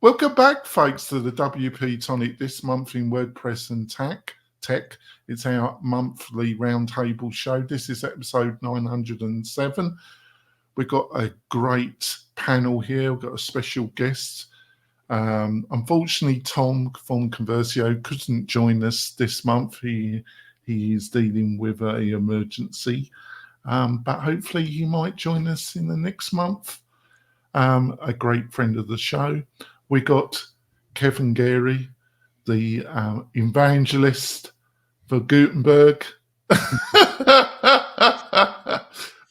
Welcome back, folks, to the WP-Tonic this month in WordPress and Tech. It's our monthly roundtable show. This is episode 907. We've got a great panel here. We've got a special guest. Unfortunately, Tom from Conversio couldn't join us this month. He is dealing with an emergency, but hopefully he might join us in the next month. A great friend of the show. We got Kevin Geary, the evangelist for Gutenberg. We've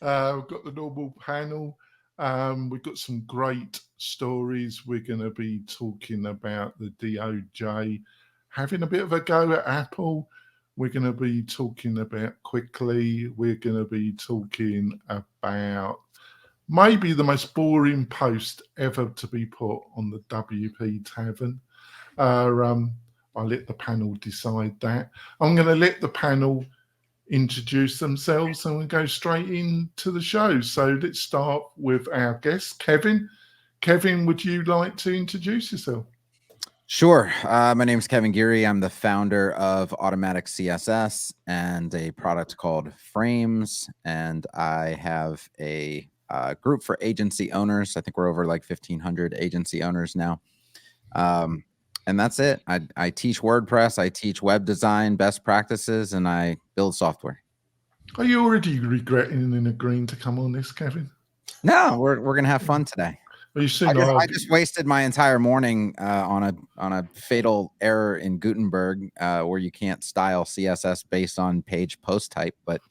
got the normal panel. We've got some great stories. We're going to be talking about the DOJ having a bit of a go at Apple. We're going to be talking about Cwicly. We're going to be talking about maybe the most boring post ever to be put on the WP Tavern. I'll let the panel decide that. I'm going to let the panel introduce themselves and we'll go straight into the show. So let's start with our guest, Kevin. Kevin, would you like to introduce yourself? Sure. My name is Kevin Geary. I'm the founder of Automatic CSS and a product called Frames. And I have a group for agency owners. I think we're over like 1,500 agency owners now. And that's it. I teach WordPress, I teach web design, best practices, and I build software. Are you already regretting and agreeing to come on this, Kevin? No, we're going to have fun today. Are you soon? I just wasted my entire morning on a fatal error in Gutenberg where you can't style CSS based on page post type, but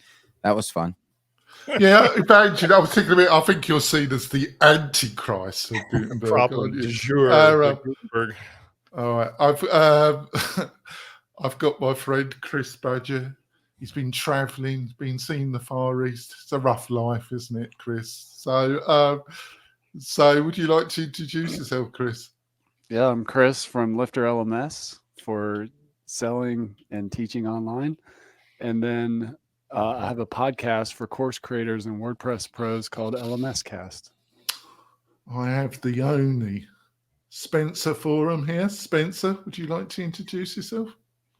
that was fun. Yeah, imagine. I was thinking of it. I think you're seen as the antichrist of Gutenberg. Probably, sure. Gutenberg. All right, I've got my friend Chris Badger. He's been travelling, been seeing the Far East. It's a rough life, isn't it, Chris? So would you like to introduce yourself, Chris? Yeah, I'm Chris from Lifter LMS for selling and teaching online, and then I have a podcast for course creators and WordPress pros called LMS Cast. I have the only Spencer Forum here. Spencer, would you like to introduce yourself?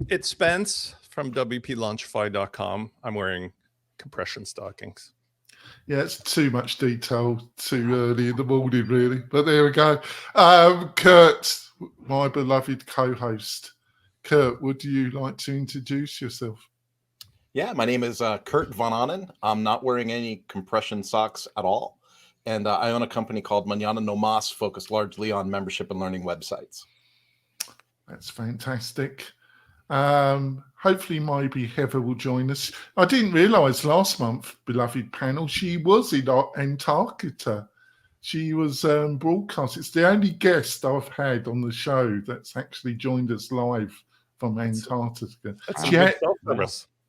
It's Spence from WPLaunchify.com. I'm wearing compression stockings. Yeah, it's too much detail too early in the morning, really. But there we go. Kurt, my beloved co-host. Kurt, would you like to introduce yourself? Yeah, my name is Kurt Von Annen. I'm not wearing any compression socks at all. And I own a company called Mañana No Mas, focused largely on membership and learning websites. That's fantastic. Hopefully maybe Heather will join us. I didn't realize last month, beloved panel, she was in Antarctica. She was broadcast. It's the only guest I've had on the show that's actually joined us live from Antarctica.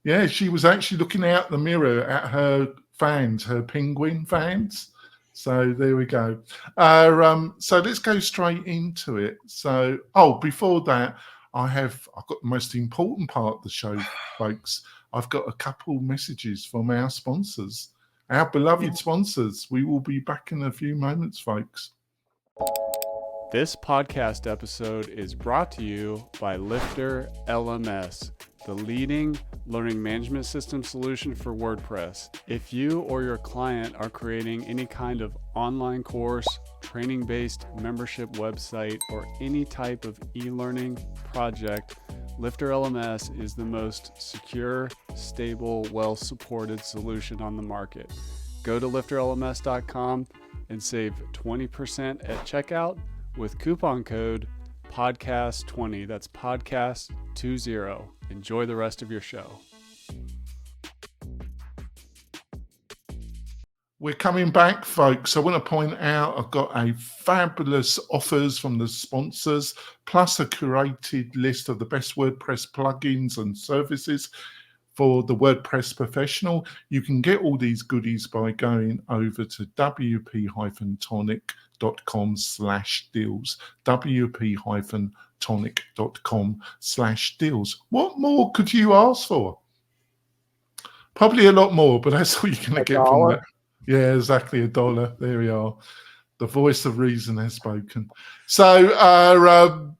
Yeah, she was actually looking out the mirror at her fans, her penguin fans. So there we go. So let's go straight into it. So, before that, I've got the most important part of the show, folks. I've got a couple messages from our sponsors, our beloved sponsors. We will be back in a few moments, folks. This podcast episode is brought to you by Lifter LMS, the leading learning management system solution for WordPress. If you or your client are creating any kind of online course, training-based membership website, or any type of e-learning project, Lifter LMS is the most secure, stable, well-supported solution on the market. Go to lifterlms.com and save 20% at checkout with coupon code podcast20. That's podcast20. Enjoy the rest of your show. We're coming back, folks. I want to point out I've got a fabulous offers from the sponsors, plus a curated list of the best WordPress plugins and services for the WordPress professional. You can get all these goodies by going over to wp-tonic.com/deals. wp-tonic.com/deals. What more could you ask for? Probably a lot more, but that's all you're going to get from that. Yeah, exactly, $1. There we are. The voice of reason has spoken. So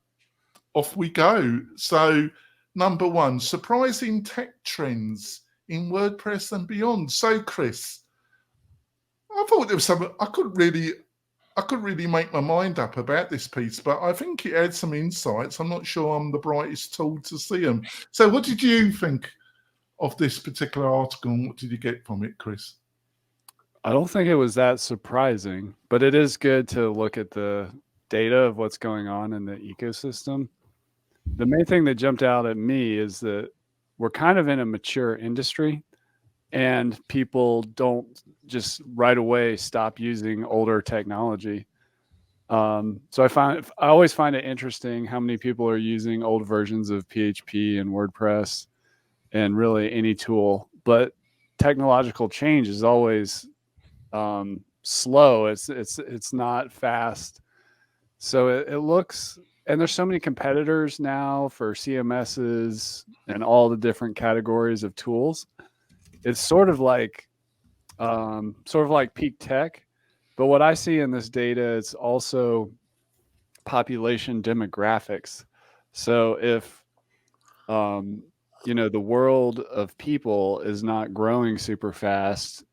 off we go. So number 1, surprising tech trends in WordPress and beyond. So Chris, I thought there was some, I couldn't really make my mind up about this piece, but I think it had some insights. I'm not sure I'm the brightest tool to see them. So what did you think of this particular article, and what did you get from it, Chris? I don't think it was that surprising, but it is good to look at the data of what's going on in the ecosystem. The main thing that jumped out at me is that we're kind of in a mature industry, and people don't just right away stop using older technology. So I always find it interesting how many people are using old versions of PHP and WordPress and really any tool, but technological change is always slow. It's not fast. So it looks, and there's so many competitors now for CMSs and all the different categories of tools. It's sort of like peak tech, but what I see in this data is also population demographics. So if the world of people is not growing super fast,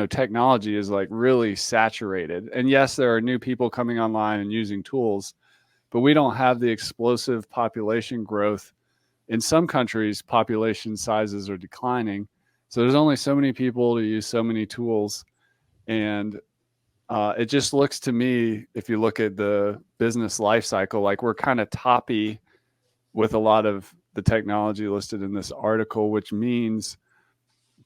technology is like really saturated. And yes, there are new people coming online and using tools, but we don't have the explosive population growth. In some countries, population sizes are declining. So there's only so many people to use so many tools. And it just looks to me, if you look at the business life cycle, like we're kind of toppy with a lot of the technology listed in this article, which means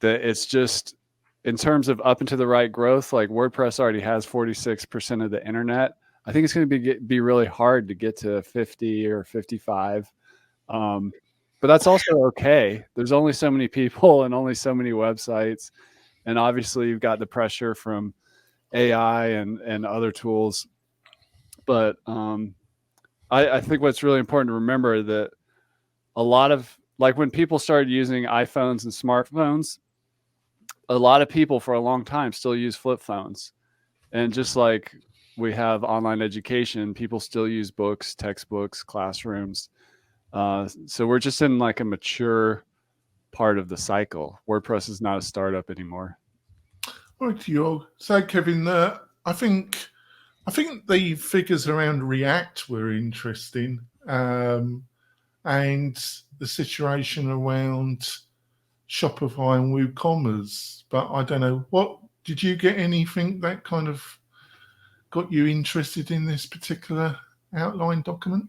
that it's just, in terms of up and to the right growth, like WordPress already has 46% of the internet. I think it's going to be really hard to get to 50 or 55. But that's also okay. There's only so many people and only so many websites. And obviously you've got the pressure from AI and other tools. But I think what's really important to remember that a lot of, like when people started using iPhones and smartphones, a lot of people for a long time still use flip phones. And just like we have online education, people still use books, textbooks, classrooms. So we're just in like a mature part of the cycle. WordPress is not a startup anymore. Right, you. So Kevin, I think the figures around React were interesting, and the situation around Shopify and WooCommerce. But I don't know, what did you get anything that kind of got you interested in this particular outline document?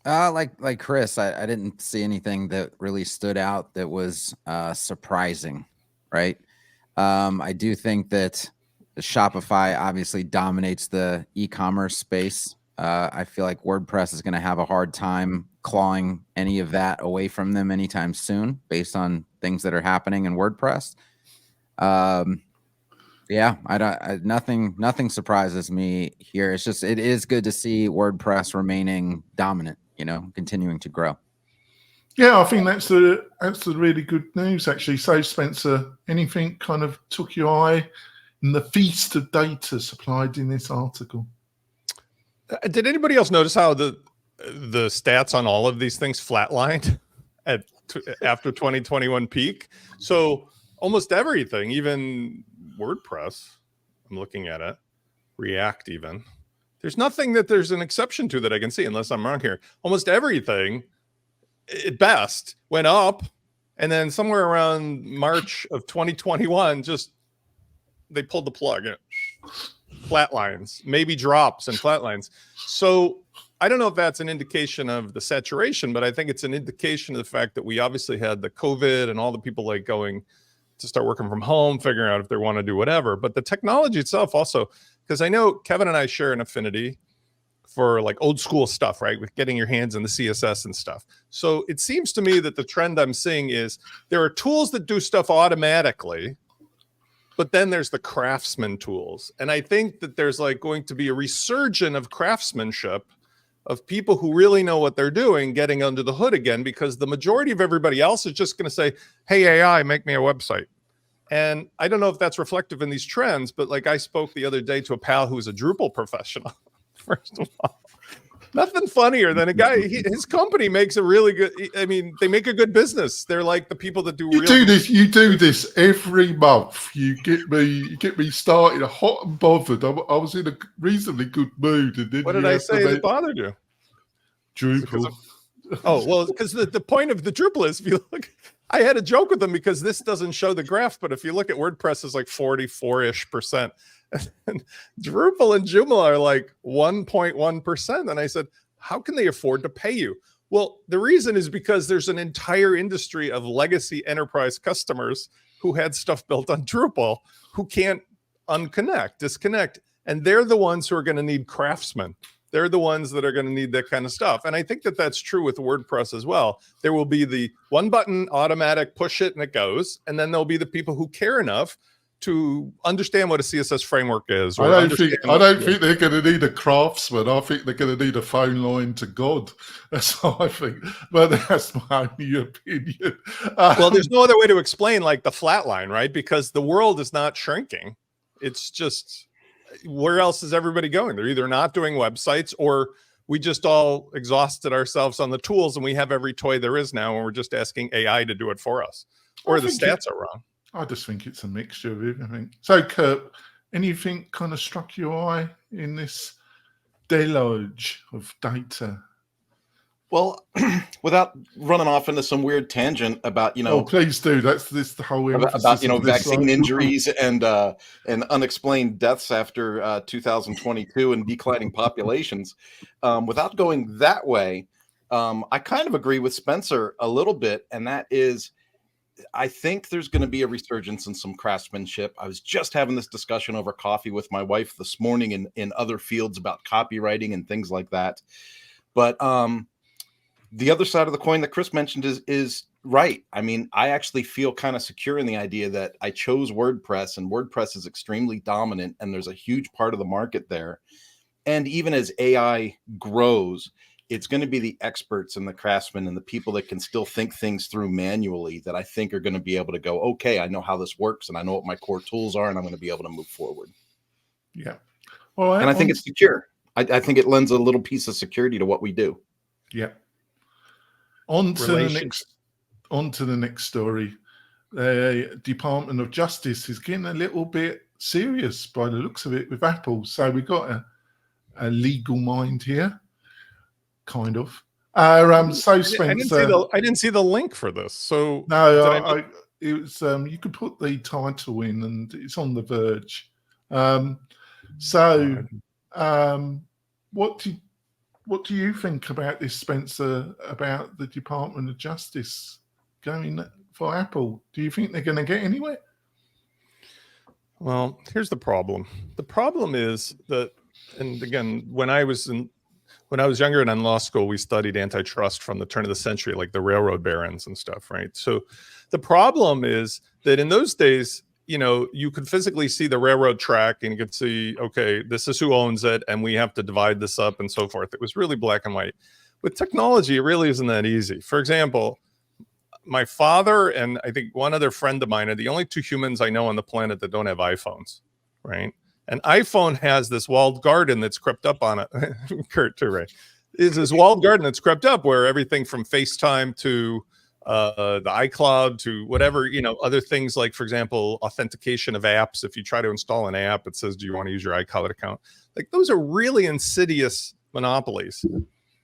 Like Chris, I didn't see anything that really stood out that was surprising, right? I do think that the Shopify obviously dominates the e-commerce space. I feel like WordPress is going to have a hard time clawing any of that away from them anytime soon, based on things that are happening in WordPress. Yeah, nothing surprises me here. It's just, it is good to see WordPress remaining dominant, continuing to grow. Yeah, I think that's the really good news, actually. So, Spencer, anything kind of took your eye in the feast of data supplied in this article? Did anybody else notice how the stats on all of these things flatlined after 2021 peak? So almost everything, even WordPress, I'm looking at it, React even, there's nothing that there's an exception to that I can see, unless I'm wrong here. Almost everything at best went up, and then somewhere around March of 2021, just they pulled the plug. Flatlines, maybe drops and flatlines. So I don't know if that's an indication of the saturation, but I think it's an indication of the fact that we obviously had the COVID and all the people like going to start working from home, figuring out if they want to do whatever. But the technology itself also, because I know Kevin and I share an affinity for like old school stuff, right? With getting your hands in the CSS and stuff. So it seems to me that the trend I'm seeing is there are tools that do stuff automatically, but then there's the craftsman tools. And I think that there's like going to be a resurgence of craftsmanship, of people who really know what they're doing getting under the hood again, because the majority of everybody else is just going to say, hey, AI, make me a website. And I don't know if that's reflective in these trends, but like I spoke the other day to a pal who was a Drupal professional. First of all, nothing funnier than a guy. His company makes a really good. I mean, they make a good business. They're like the people that do. You do this every month. You get me started, hot and bothered. I was in a reasonably good mood, and then What did I say that bothered you? Drupal. Oh, well, because the point of the Drupal is, if you look, I had a joke with them because this doesn't show the graph, but if you look at WordPress, is like 44-ish%. And Drupal and Joomla are like 1.1%. And I said, how can they afford to pay you? Well, the reason is because there's an entire industry of legacy enterprise customers who had stuff built on Drupal who can't disconnect. And they're the ones who are going to need craftsmen. They're the ones that are going to need that kind of stuff. And I think that that's true with WordPress as well. There will be the one button automatic push it and it goes. And then there'll be the people who care enough to understand what a CSS framework is. I don't think they're going to need a craftsman. I think they're going to need a phone line to God. That's what I think. But that's my only opinion. Well, there's no other way to explain like the flat line, right? Because the world is not shrinking. It's just, where else is everybody going? They're either not doing websites, or we just all exhausted ourselves on the tools and we have every toy there is now and we're just asking AI to do it for us, or the stats are wrong. I just think it's a mixture of everything. So, Kurt, anything kind of struck your eye in this deluge of data? Well, without running off into some weird tangent about, oh, please do. That's the whole about vaccine injuries and unexplained deaths after 2022 and declining populations. Without going that way, I kind of agree with Spencer a little bit, and that is, I think there's going to be a resurgence in some craftsmanship. I was just having this discussion over coffee with my wife this morning in other fields about copywriting and things like that. But the other side of the coin that Chris mentioned is right. I mean, I actually feel kind of secure in the idea that I chose WordPress, and WordPress is extremely dominant, and there's a huge part of the market there. And even as AI grows, it's going to be the experts and the craftsmen and the people that can still think things through manually that I think are going to be able to go, okay, I know how this works and I know what my core tools are, and I'm going to be able to move forward. Yeah. Well, and I think it's secure. I think it lends a little piece of security to what we do. Yeah. On to the next story. The Department of Justice is getting a little bit serious by the looks of it with Apple. So we got a legal mind here. Kind of. So Spencer, I didn't see the link for this. So no, it was. You could put the title in, and it's on The Verge. What do you think about this, Spencer? About the Department of Justice going for Apple? Do you think they're going to get anywhere? Well, here's the problem. The problem is that, and again, when I was younger and in law school, we studied antitrust from the turn of the century, like the railroad barons and stuff, right? So the problem is that in those days, you could physically see the railroad track and you could see, okay, this is who owns it, and we have to divide this up and so forth. It was really black and white. With technology, it really isn't that easy. For example, my father and I think one other friend of mine are the only two humans I know on the planet that don't have iPhones, right? An iPhone has this walled garden that's crept up on it. Kurt, too, right? Is this walled garden that's crept up where everything from FaceTime to the iCloud to whatever, other things like, for example, authentication of apps. If you try to install an app, it says, do you want to use your iCloud account? Like, those are really insidious monopolies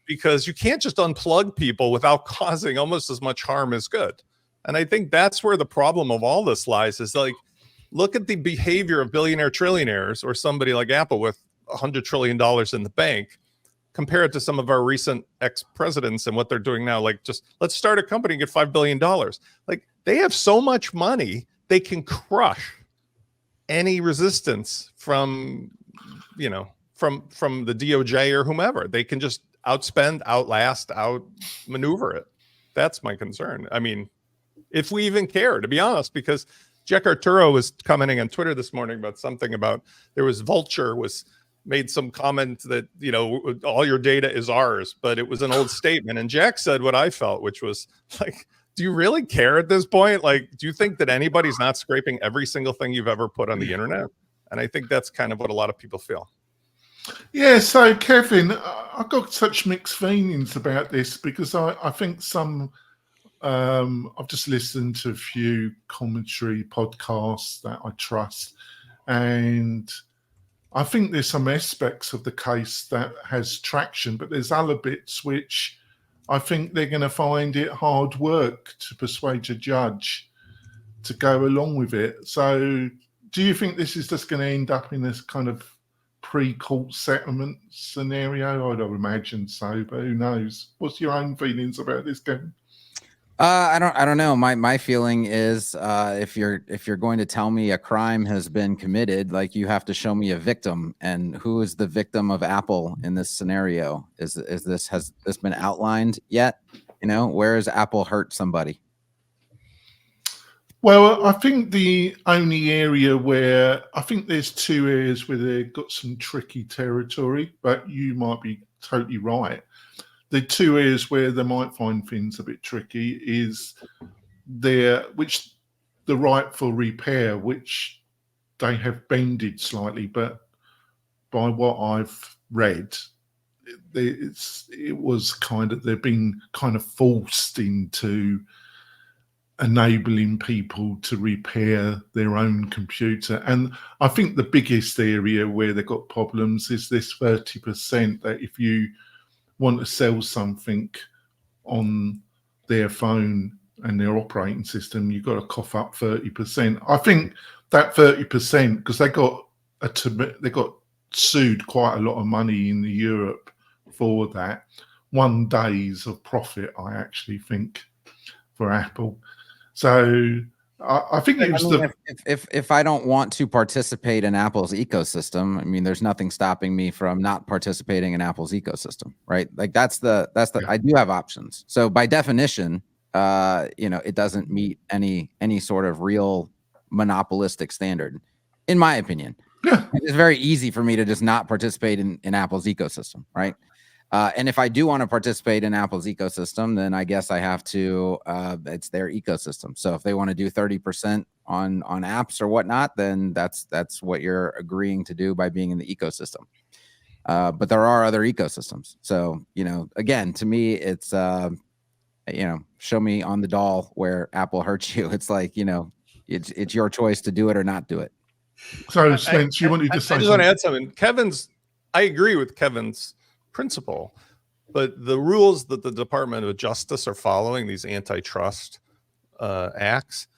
because you can't just unplug people without causing almost as much harm as good. And I think that's where the problem of all this lies, is like, look at the behavior of billionaire trillionaires or somebody like Apple with $100 trillion in the bank. Compare it to some of our recent ex-presidents and what they're doing now. Like, just let's start a company and get $5 billion. Like, they have so much money, they can crush any resistance from the DOJ or whomever. They can just outspend, outlast, outmaneuver it. That's my concern. I mean, if we even care, to be honest, because Jack Arturo was commenting on Twitter this morning about something about Vulture made some comment that, all your data is ours, but it was an old statement. And Jack said what I felt, which was like, do you really care at this point? Like, do you think that anybody's not scraping every single thing you've ever put on the internet? And I think that's kind of what a lot of people feel. Yeah, so Kevin, I've got such mixed feelings about this because I think I've just listened to a few commentary podcasts that I trust, and I think there's some aspects of the case that has traction, but there's other bits which I think they're going to find it hard work to persuade a judge to go along with it. So do you think this is just going to end up in this kind of pre-court settlement scenario? I'd imagine so, but who knows? What's your own feelings about this, Kevin? I don't know. My feeling is if you're going to tell me a crime has been committed, like, you have to show me a victim, and who is the victim of Apple in this scenario? Has this been outlined yet? You know, where has Apple hurt somebody? Well, I think the only area where I think there's two areas where they've got some tricky territory, but you might be totally right. The two areas where they might find things a bit tricky is the right for repair, which they have bended slightly, but by what I've read, it was kind of, they've been kind of forced into enabling people to repair their own computer. And I think the biggest area where they've got problems is this 30% that if you want to sell something on their phone and their operating system, you've got to cough up 30%. I think that 30%, because they got sued quite a lot of money in Europe for that. 1 days of profit, I actually think, for Apple. So I think it was if I don't want to participate in Apple's ecosystem, I mean, there's nothing stopping me from not participating in Apple's ecosystem, right? Like that's the I do have options. So by definition, it doesn't meet any sort of real monopolistic standard, in my opinion. Yeah. It's very easy for me to just not participate in Apple's ecosystem, right? And if I do want to participate in Apple's ecosystem, then I guess I have to, it's their ecosystem. So if they want to do 30% on apps or whatnot, then that's what you're agreeing to do by being in the ecosystem. But there are other ecosystems. So, again, to me, it's, show me on the doll where Apple hurts you. It's like, it's your choice to do it or not do it. So, Spence, you wanted to say I just want to add something. I agree with Kevin's principle, but the rules that the Department of Justice are following, these antitrust acts,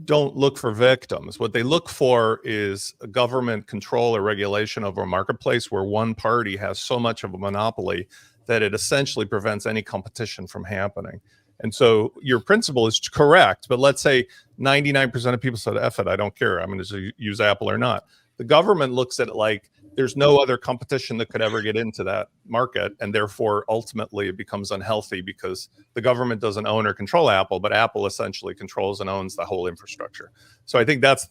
don't look for victims. What they look for is a government control or regulation of a marketplace where one party has so much of a monopoly that it essentially prevents any competition from happening. And so your principle is correct, but let's say 99% of people said, F it, I don't care, I'm going to use Apple or not. The government looks at it like there's no other competition that could ever get into that market, and therefore ultimately it becomes unhealthy because the government doesn't own or control Apple, but Apple essentially controls and owns the whole infrastructure. So I think that's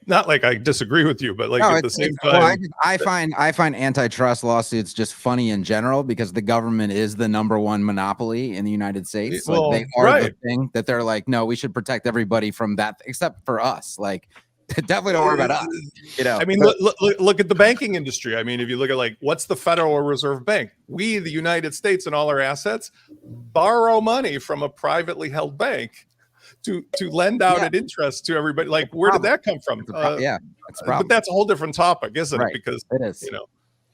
not like I disagree with you, but like at the same time, well, I find antitrust lawsuits just funny in general because the government is the #1 monopoly in the United States. Well, like they are the thing that they're like, no, we should protect everybody from that except for us. Like, definitely don't worry about us. I mean, look at the banking industry. I mean, if you look at like what's the Federal Reserve Bank? We, the United States, and all our assets borrow money from a privately held bank to lend out at interest to everybody. Like, where did that come from? It's a problem. But that's a whole different topic, isn't it? Because it is.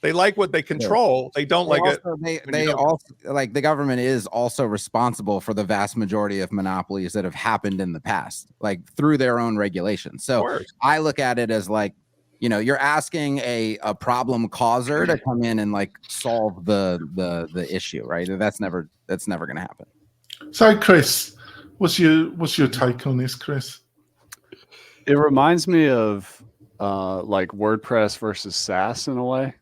They like what they control. They don't like it. They also like the government is also responsible for the vast majority of monopolies that have happened in the past, like through their own regulations. So I look at it as like, you're asking a problem causer to come in and like solve the issue, right? That's never going to happen. So, Chris, what's your take on this, Chris? It reminds me of like WordPress versus SaaS in a way.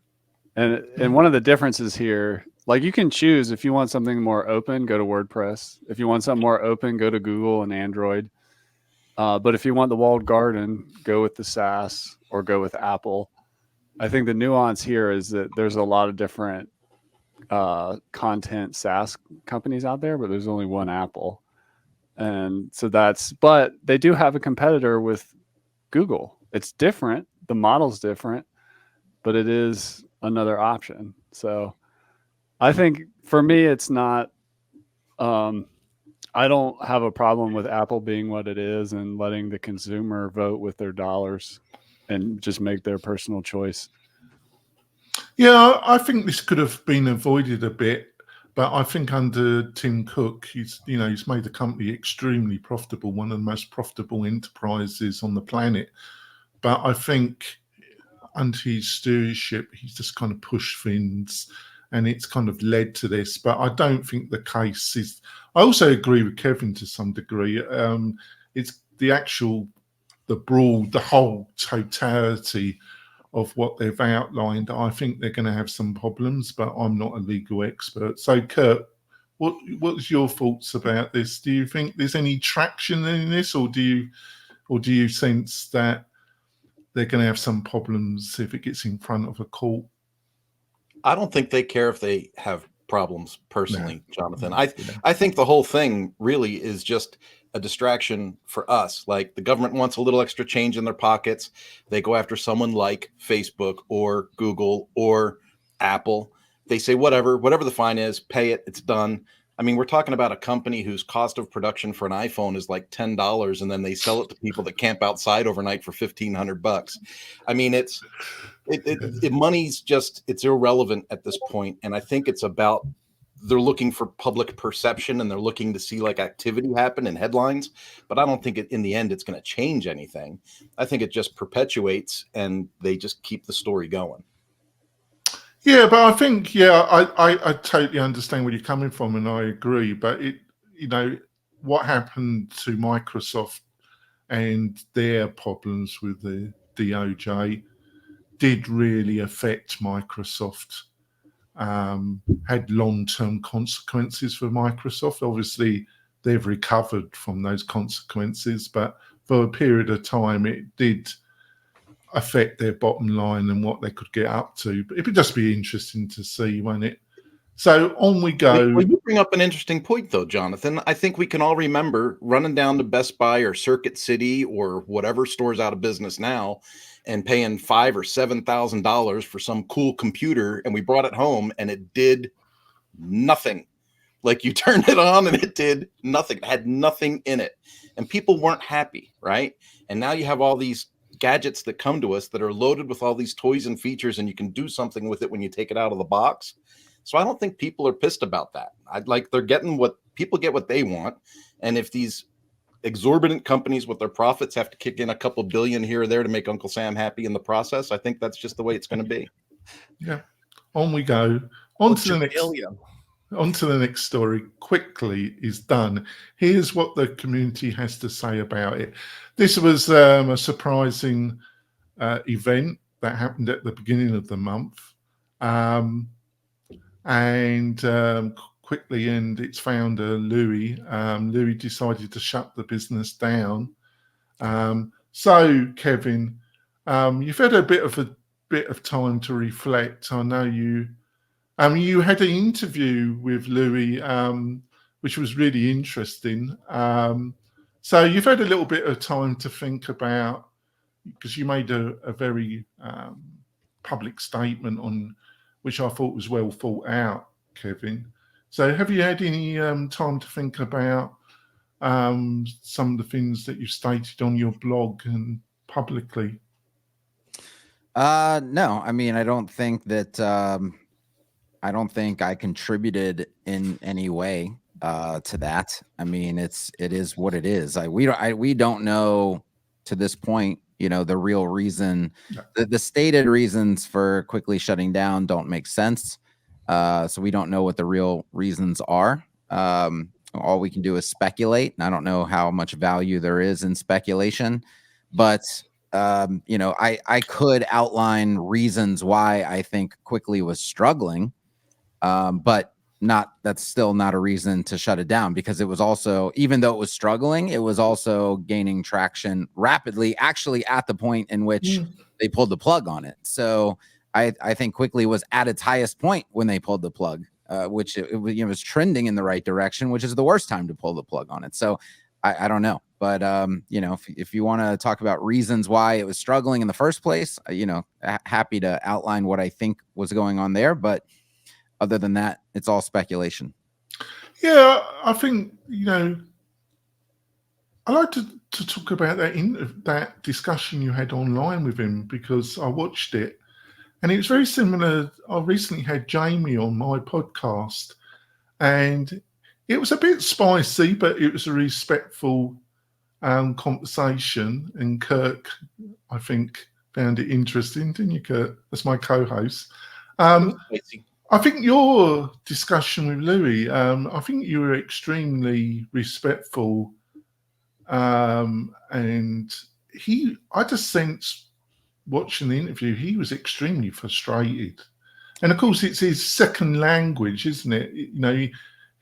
And one of the differences here, like you can choose if you want something more open, go to WordPress. If you want something more open, go to Google and Android. But if you want the walled garden, go with the SaaS or go with Apple. I think the nuance here is that there's a lot of different content SaaS companies out there, but there's only one Apple. And so but they do have a competitor with Google. It's different. The model's different, but it is another option. So I think for me, it's not, I don't have a problem with Apple being what it is and letting the consumer vote with their dollars and just make their personal choice. Yeah, I think this could have been avoided a bit, but I think under Tim Cook, he's made the company extremely profitable, one of the most profitable enterprises on the planet. But I think under his stewardship, he's just kind of pushed things, and it's kind of led to this. But I don't think the case is. I also agree with Kevin to some degree. It's the whole totality of what they've outlined. I think they're going to have some problems, but I'm not a legal expert. So, Kurt, what's your thoughts about this? Do you think there's any traction in this, or do you sense that they're going to have some problems if it gets in front of a court? I don't think they care if they have problems personally, Jonathan. I think the whole thing really is just a distraction for us. Like, the government wants a little extra change in their pockets. They go after someone like Facebook or Google or Apple. They say, whatever the fine is, pay it. It's done. I mean, we're talking about a company whose cost of production for an iPhone is like $10, and then they sell it to people that camp outside overnight for $1,500. I mean, money's just, it's irrelevant at this point. And I think it's about, they're looking for public perception, and they're looking to see like activity happen in headlines. But I don't think in the end it's going to change anything. I think it just perpetuates, and they just keep the story going. Yeah, but I think, I totally understand where you're coming from, and I agree. But what happened to Microsoft and their problems with the DOJ did really affect Microsoft. Had long-term consequences for Microsoft. Obviously, they've recovered from those consequences, but for a period of time, it did affect their bottom line and what they could get up to. But it would just be interesting to see, won't it? So on we go. Well, you bring up an interesting point, though, Jonathan. I think we can all remember running down to Best Buy or Circuit City or whatever store's out of business now, and paying $5,000 or $7,000 for some cool computer, and we brought it home and it did nothing. Like, you turned it on and it did nothing. It had nothing in it, and people weren't happy, right? And now you have all these gadgets that come to us that are loaded with all these toys and features, and you can do something with it when you take it out of the box. So I don't think people are pissed about that. They're getting what people get, what they want. And if these exorbitant companies with their profits have to kick in a couple billion here or there to make Uncle Sam happy in the process, I think that's just the way it's going to be. Yeah. On we go. On to the next story. Cwicly is done. Here's what the community has to say about it. This was a surprising event that happened at the beginning of the month. Cwicly and its founder, Louis decided to shut the business down. So, Kevin, you've had a bit of time to reflect. I know you had an interview with Louis, which was really interesting. So you've had a little bit of time to think about, because you made a very public statement on, which I thought was well thought out, Kevin. So have you had any time to think about some of the things that you stated on your blog and publicly? No, I mean, I don't think I contributed in any way to that. I mean, it is what it is. We don't know to this point, the real reason. The stated reasons for Cwicly shutting down don't make sense. So we don't know what the real reasons are. All we can do is speculate. And I don't know how much value there is in speculation, but I could outline reasons why I think Cwicly was struggling, but that's still not a reason to shut it down, because it was also, even though it was struggling, it was also gaining traction rapidly, actually at the point in which they pulled the plug on it. So I think Cwicly was at its highest point when they pulled the plug, which it was trending in the right direction, which is the worst time to pull the plug on it. So I don't know. But, you know, if you want to talk about reasons why it was struggling in the first place, you know, happy to outline what I think was going on there. But other than that, it's all speculation. Yeah, I think, you know, I like to talk about that discussion you had online with him, because I watched it and it was very similar. I recently had Jamie on my podcast and it was a bit spicy, but it was a respectful conversation. And Kirk, I think, found it interesting, didn't you, Kirk? That's my co-host. I think your discussion with Louis, I think you were extremely respectful. And I just sensed watching the interview, he was extremely frustrated. And of course, it's his second language, isn't it? You know,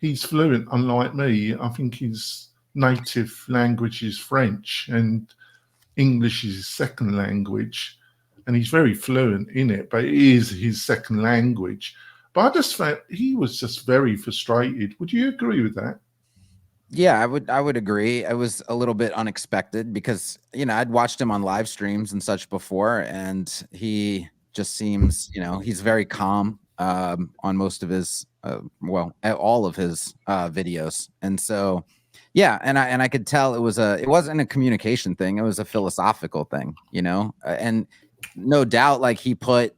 he's fluent, unlike me. I think his native language is French and English is his second language. And he's very fluent in it, but it is his second language. But I just felt he was just very frustrated. Would you agree with that? Yeah, I would agree. It was a little bit unexpected because, you know, I'd watched him on live streams and such before, and he just seems, you know, he's very calm on most of his, all of his videos. And so, yeah, and I could tell it wasn't a communication thing. It was a philosophical thing, you know, and no doubt, like he put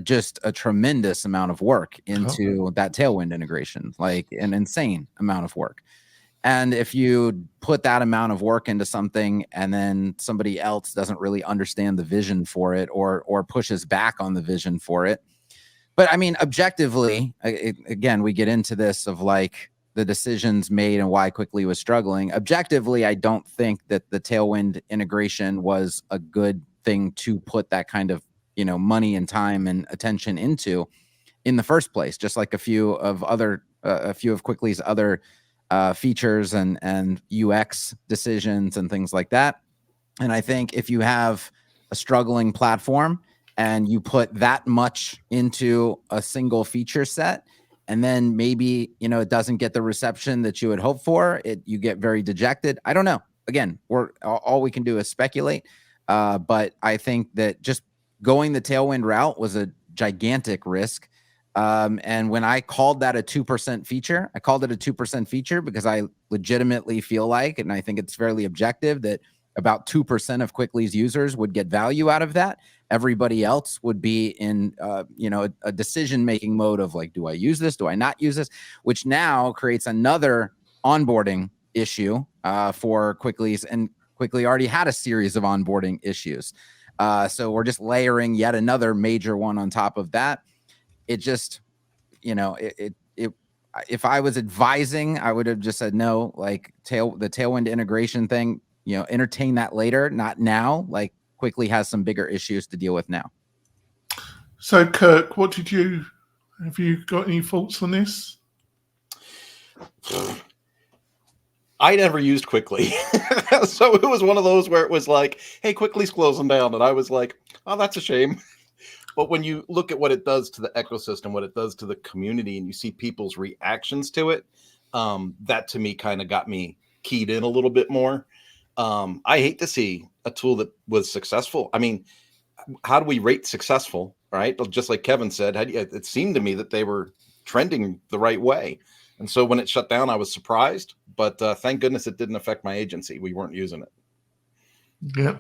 just a tremendous amount of work into that Tailwind integration, like an insane amount of work. And if you put that amount of work into something and then somebody else doesn't really understand the vision for it or pushes back on the vision for it. But I mean, objectively, again, we get into this of like the decisions made and why Cwicly was struggling. Objectively, I don't think that the Tailwind integration was a good thing to put that kind of, you know, money and time and attention into in the first place, just like a few of Cwicly's other features and UX decisions and things like that. And I think if you have a struggling platform and you put that much into a single feature set, and then maybe, you know, it doesn't get the reception that you would hope for, you get very dejected. I don't know. Again, all we can do is speculate. But I think that just going the Tailwind route was a gigantic risk. And when I called that a 2% feature, I called it a 2% feature because I legitimately feel like, and I think it's fairly objective, that about 2% of Cwicly's users would get value out of that. Everybody else would be in, you know, a decision-making mode of like, do I use this? Do I not use this? Which now creates another onboarding issue for Cwicly's, and Cwicly already had a series of onboarding issues. So we're just layering yet another major one on top of that. It just, you know, if I was advising, I would have just said, no, like the Tailwind integration thing, you know, entertain that later, not now. Like Cwicly has some bigger issues to deal with now. So Kirk, have you got any thoughts on this? I never used Cwicly. So it was one of those where it was like, hey, Cwicly's closing down. And I was like, oh, that's a shame. But when you look at what it does to the ecosystem, what it does to the community, and you see people's reactions to it, that to me kind of got me keyed in a little bit more. I hate to see a tool that was successful. I mean, how do we rate successful, right? Just like Kevin said, it seemed to me that they were trending the right way. And so when it shut down, I was surprised. But thank goodness it didn't affect my agency. We weren't using it. Yeah.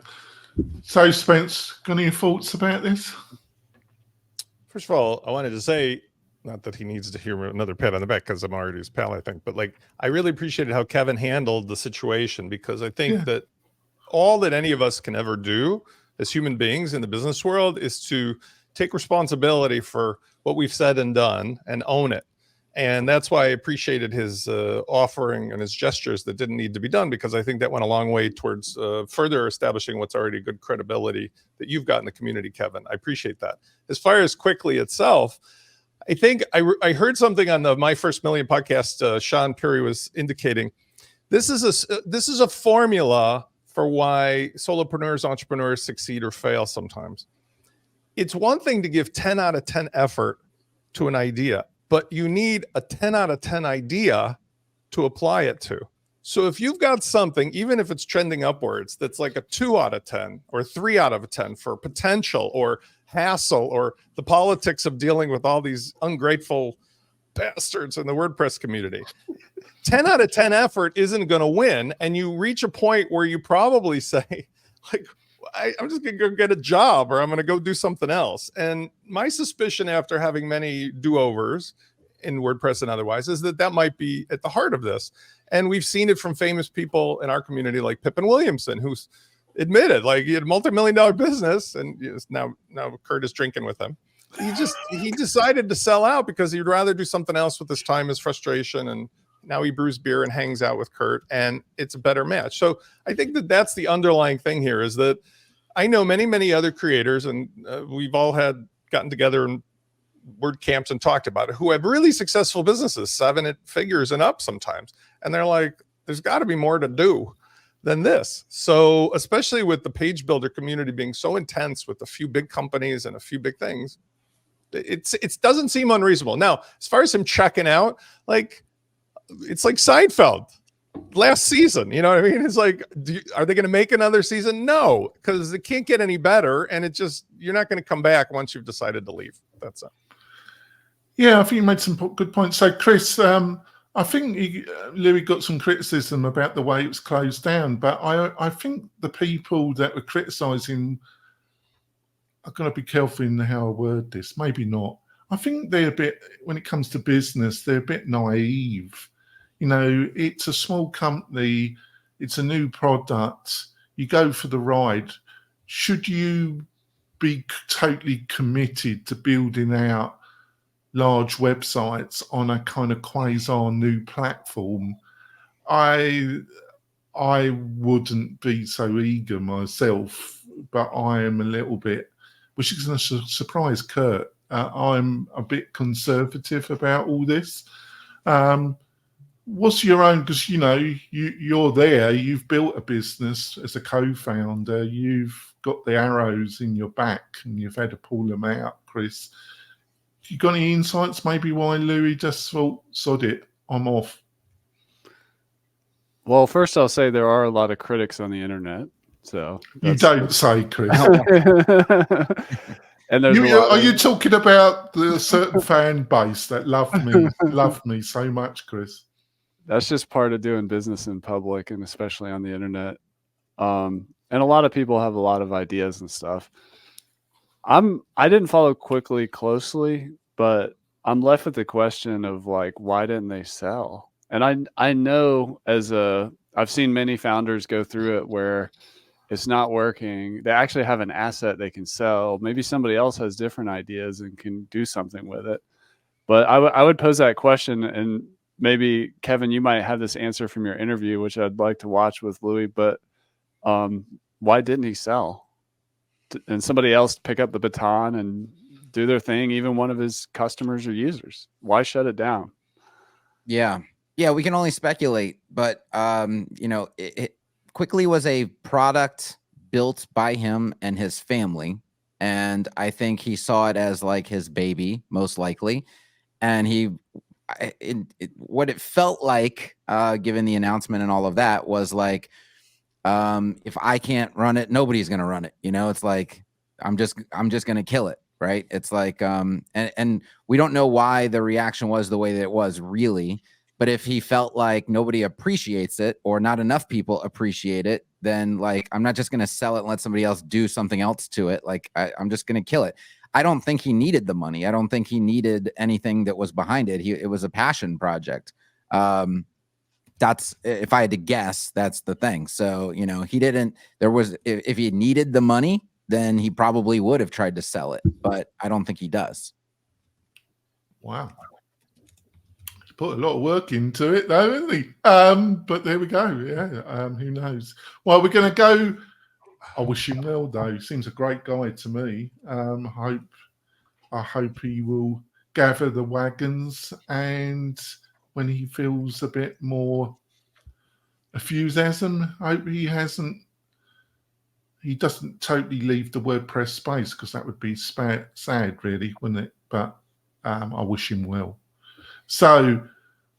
So Spence, got any thoughts about this? First of all, I wanted to say, not that he needs to hear another pat on the back because I'm already his pal, I think, but like, I really appreciated how Kevin handled the situation, because I think that all that any of us can ever do as human beings in the business world is to take responsibility for what we've said and done and own it. And that's why I appreciated his offering and his gestures that didn't need to be done, because I think that went a long way towards further establishing what's already good credibility that you've got in the community, Kevin. I appreciate that. As far as Cwicly itself, I think I heard something on the My First Million podcast. Sean Perry was indicating this is a formula for why solopreneurs, entrepreneurs succeed or fail sometimes. It's one thing to give 10 out of 10 effort to an idea, but you need a 10 out of 10 idea to apply it to. So if you've got something, even if it's trending upwards, that's like a 2 out of 10 or 3 out of 10 for potential or hassle or the politics of dealing with all these ungrateful bastards in the WordPress community, 10 out of 10 effort isn't going to win. And you reach a point where you probably say, like, I'm just going to go get a job, or I'm going to go do something else. And my suspicion after having many do-overs in WordPress and otherwise is that that might be at the heart of this. And we've seen it from famous people in our community like Pippin Williamson, who's admitted like he had a multi-million-dollar business, and now Kurt is drinking with him. He decided to sell out because he'd rather do something else with his time, his frustration, and now he brews beer and hangs out with Kurt, and it's a better match. So I think that that's the underlying thing here, is that I know many other creators, and we've all gotten together and word camps and talked about it, who have really successful businesses, 7 figures and up sometimes. And they're like, there's got to be more to do than this. So especially with the page builder community being so intense with a few big companies and a few big things, it doesn't seem unreasonable. Now, as far as him checking out, like, it's like Seinfeld last season, you know what I mean? It's like, are they going to make another season? No, because it can't get any better. And you're not going to come back once you've decided to leave. That's it. Yeah, I think you made some good points. So, Chris, I think Louis got some criticism about the way it was closed down, but I think the people that were criticising, I'm going to be careful in how I word this, maybe not. I think they're a bit, when it comes to business, they're a bit naive. You know, it's a small company, it's a new product, you go for the ride. Should you be totally committed to building out large websites on a kind of quasi new platform? I wouldn't be so eager myself, but I am a little bit, which is going to surprise Kurt. I'm a bit conservative about all this. What's your own, because you know you're there, you've built a business as a co-founder, you've got the arrows in your back and you've had to pull them out, Chris. You got any insights maybe why Louis just thought, sod it, I'm off? Well, first I'll say there are a lot of critics on the internet. So you don't say, Chris. And there's are you talking about the certain fan base that love me so much, Chris? That's just part of doing business in public, and especially on the internet. And a lot of people have a lot of ideas and stuff. I didn't follow Cwicly closely, but I'm left with the question of like, why didn't they sell? And I know I've seen many founders go through it where it's not working. They actually have an asset they can sell. Maybe somebody else has different ideas and can do something with it. But I would pose that question, and maybe Kevin, you might have this answer from your interview, which I'd like to watch with Louis, but why didn't he sell? And somebody else pick up the baton and do their thing, even one of his customers or users. Why shut it down? Yeah, we can only speculate, but you know, Cwicly was a product built by him and his family, and I think he saw it as like his baby, most likely. And what it felt like, given the announcement and all of that, was like, if I can't run it, nobody's gonna run it. You know, it's like I'm just gonna kill it, right? It's like, and we don't know why the reaction was the way that it was, really. But if he felt like nobody appreciates it or not enough people appreciate it, then like, I'm not just going to sell it and let somebody else do something else to it. Like, I'm just going to kill it. I don't think he needed the money. I don't think he needed anything that was behind it. It was a passion project. That's, if I had to guess, that's the thing. So, you know, if he needed the money, then he probably would have tried to sell it, but I don't think he does. Wow. Put a lot of work into it, though, isn't he? But there we go. Yeah. Who knows? Well, we're going to go. I wish him well, though. He seems a great guy to me. I hope he will gather the wagons, and when he feels a bit more enthusiasm, I hope he doesn't totally leave the WordPress space, because that would be sad, really, wouldn't it? But I wish him well. So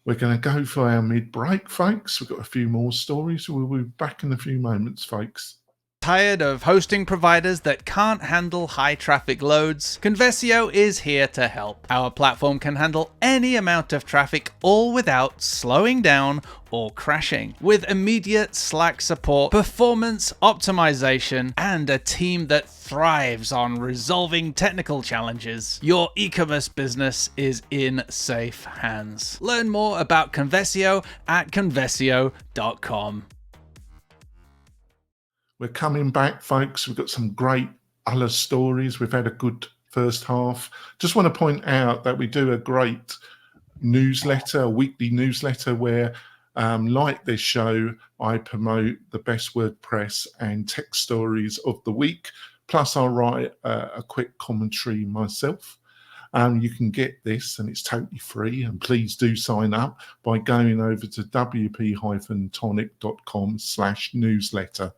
We're going to go for our mid-break, folks. We've got a few more stories. We'll be back in a few moments, folks. Tired of hosting providers that can't handle high traffic loads? Conversio is here to help. Our platform can handle any amount of traffic, all without slowing down or crashing. With immediate Slack support, performance optimization, and a team that thrives on resolving technical challenges, your e-commerce business is in safe hands. Learn more about Conversio at conversio.com. We're coming back, folks. We've got some great other stories. We've had a good first half. Just want to point out that we do a great newsletter, a weekly newsletter where, like this show, I promote the best WordPress and tech stories of the week. Plus, I write a quick commentary myself. You can get this, and it's totally free. And please do sign up by going over to wp-tonic.com/newsletter.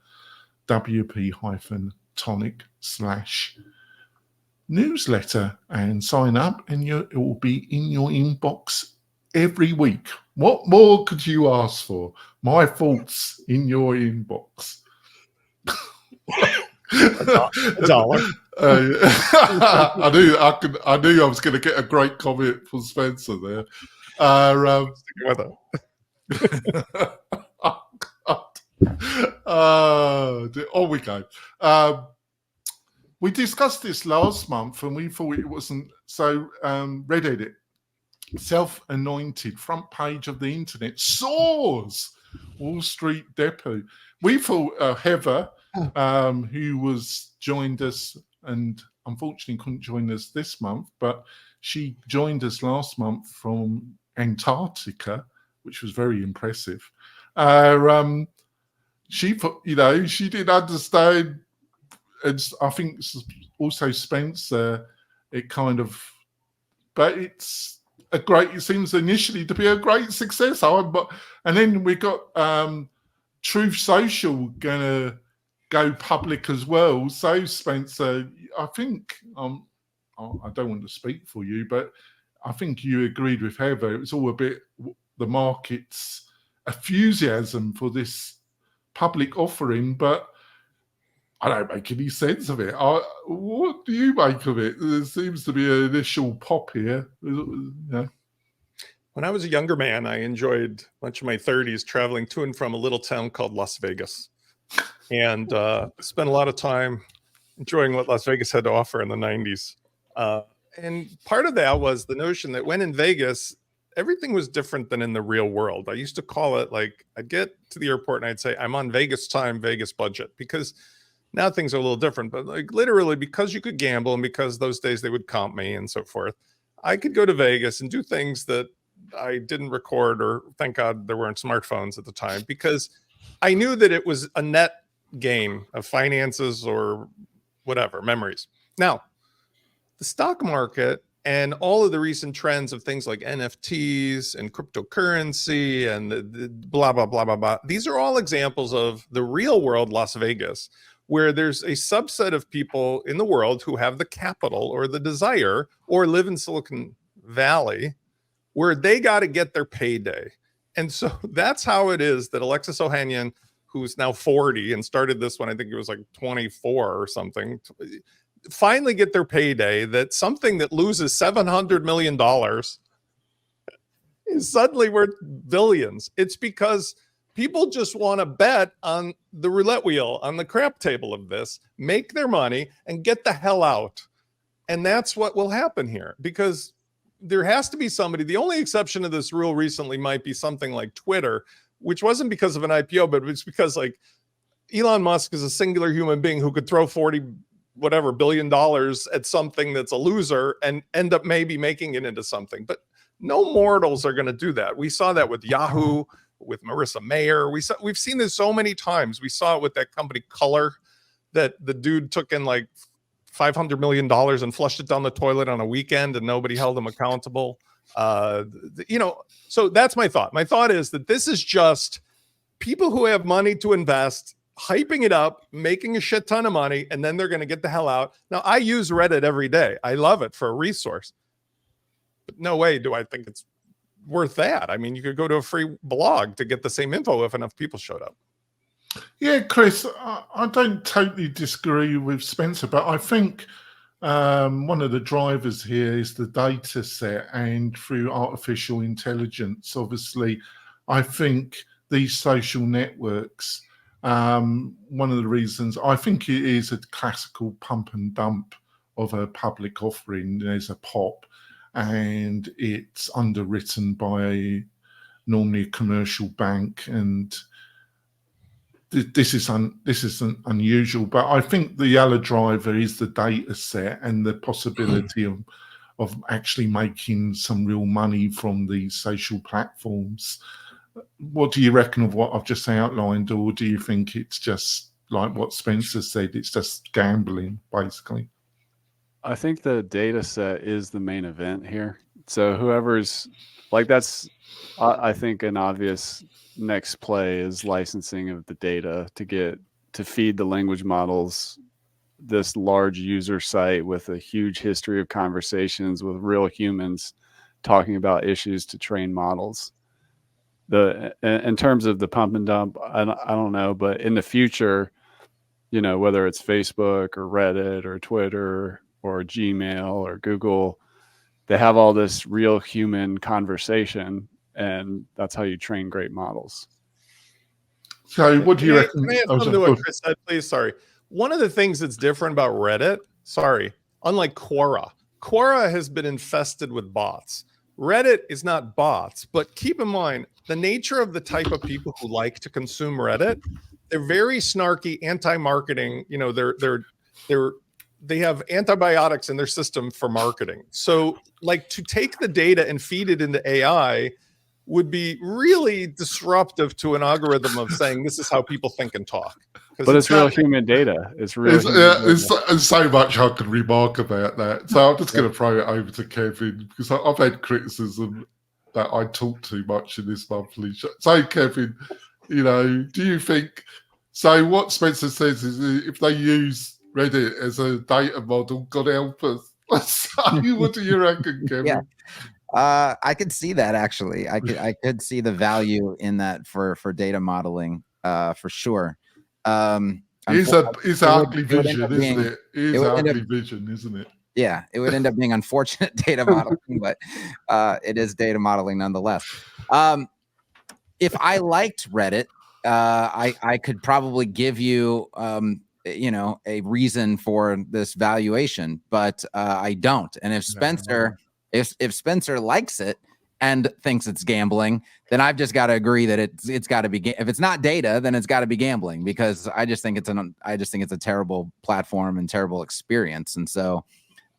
wp-tonic/newsletter and sign up, and it will be in your inbox every week. What more could you ask for? My thoughts in your inbox. $1. I knew I was going to get a great comment from Spencer there. On we go. We discussed this last month and we thought it wasn't so. Red Edit, Self-Anointed, front page of the internet, Soars, Wall Street Depot. We thought Heather, who joined us and unfortunately couldn't join us this month, but she joined us last month from Antarctica, which was very impressive. She thought, she didn't understand, and I think also Spencer, but it seems initially to be a great success. And then we got Truth Social gonna go public as well. So Spencer, I think I don't want to speak for you, but I think you agreed with Heather. It was all a bit the market's enthusiasm for this public offering, but I don't make any sense of it. What do you make of it? There seems to be an initial pop here. When I was a younger man, I enjoyed much of my 30s traveling to and from a little town called Las Vegas, and spent a lot of time enjoying what Las Vegas had to offer in the 90s. And part of that was the notion that when in Vegas, everything was different than in the real world. I used to call it like, I'd get to the airport and I'd say, I'm on Vegas time, Vegas budget, because now things are a little different, but like literally because you could gamble and because those days they would comp me and so forth, I could go to Vegas and do things that I didn't record, or thank God there weren't smartphones at the time, because I knew that it was a net gain of finances or whatever, memories. Now, the stock market and all of the recent trends of things like NFTs and cryptocurrency and the blah, blah, blah, blah, blah. These are all examples of the real world Las Vegas, where there's a subset of people in the world who have the capital or the desire or live in Silicon Valley, where they got to get their payday. And so that's how it is that Alexis Ohanian, who's now 40 and started this when I think it was like 24 or something, finally get their payday, that something that loses $700 million is suddenly worth billions. It's because people just want to bet on the roulette wheel, on the crap table of this, make their money and get the hell out. And that's what will happen here, because there has to be somebody. The only exception to this rule recently might be something like Twitter, which wasn't because of an IPO, but it's because like Elon Musk is a singular human being who could throw $40 billion at something that's a loser and end up maybe making it into something. But no mortals are going to do that. We saw that with Yahoo, with Marissa Mayer. We've seen this so many times. We saw it with that company Color, that the dude took in like $500 million and flushed it down the toilet on a weekend and nobody held him accountable. So that's my thought. My thought is that this is just people who have money to invest, hyping it up, making a shit ton of money, and then they're going to get the hell out. Now, I use Reddit every day. I love it for a resource. But no way do I think it's worth that. I mean, you could go to a free blog to get the same info if enough people showed up. Yeah, Chris, I don't totally disagree with Spencer, but I think one of the drivers here is the data set, and through artificial intelligence, obviously, I think these social networks, one of the reasons, I think it is a classical pump and dump of a public offering. There's a POP, and it's underwritten by normally a commercial bank, and this isn't unusual, but I think the other driver is the data set and the possibility of actually making some real money from these social platforms. What do you reckon of what I've just outlined, or do you think it's just like what Spencer said, it's just gambling, basically? I think the data set is the main event here. So whoever's like, that's, I think, an obvious next play is licensing of the data to feed the language models this large user site with a huge history of conversations with real humans talking about issues to train models. In terms of the pump and dump, I don't know, but in the future, whether it's Facebook or Reddit or Twitter or Gmail or Google, they have all this real human conversation, and that's how you train great models. So what do you reckon? Can I add something to what Chris said, please? Sorry. One of the things that's different about Reddit, unlike Quora has been infested with bots. Reddit is not bots, but keep in mind the nature of the type of people who like to consume Reddit. They're very snarky, anti-marketing. They have antibiotics in their system for marketing. So like to take the data and feed it into AI would be really disruptive to an algorithm of saying this is how people think and talk. But it's real human data. It's real. There's so much I could remark about that. So I'm just going to throw it over to Kevin, because I've had criticism that I talk too much in this monthly show. So Kevin, do you think? So what Spencer says is if they use Reddit as a data model, God help us. So what do you reckon, Kevin? Yeah. I could see that actually. I could see the value in that for data modeling, for sure. It's ugly vision, isn't it? It's ugly vision, isn't it? Yeah, it would end up being unfortunate data modeling, but it is data modeling nonetheless. If I liked Reddit, I could probably give you a reason for this valuation, but I don't. And if Spencer if Spencer likes it and thinks it's gambling, then I've just got to agree that it's got to be. If it's not data, then it's got to be gambling, because I just think it's a terrible platform and terrible experience. And so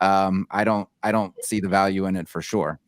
I don't see the value in it for sure.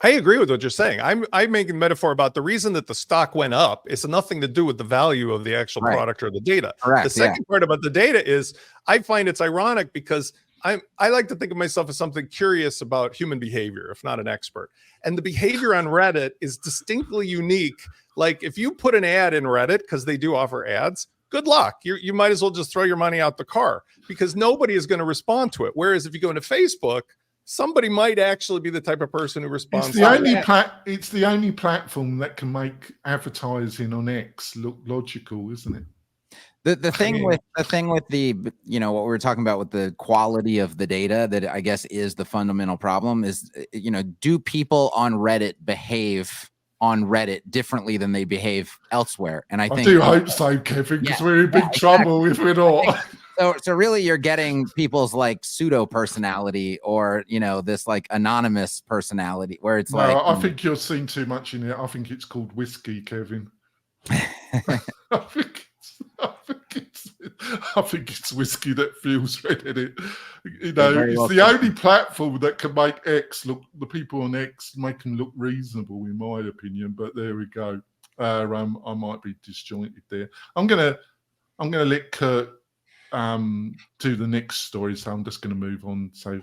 I agree with what you're saying. I'm making a metaphor about the reason that the stock went up. It's nothing to do with the value of the actual product or the data. Correct, the second part about the data is I find it's ironic because I like to think of myself as something curious about human behavior, if not an expert. And the behavior on Reddit is distinctly unique. Like if you put an ad in Reddit, because they do offer ads, good luck. You might as well just throw your money out the car, because nobody is going to respond to it. Whereas if you go into Facebook, somebody might actually be the type of person who responds. It's the only platform that can make advertising on X look logical, isn't it? The thing with the what we were talking about with the quality of the data, that I guess is the fundamental problem, is do people on Reddit behave on Reddit differently than they behave elsewhere? And I do hope so, Kevin, because we're in big trouble if we're not. So really, you're getting people's like pseudo personality, or this like anonymous personality, where it's I think you're seeing too much in it. I think it's called whiskey, Kevin. I think it's whiskey that feels red in it. It's the only platform that can make the people on X make them look reasonable, in my opinion. But there we go. I might be disjointed there. I'm gonna let Kurt do the next story, so I'm just going to move on. So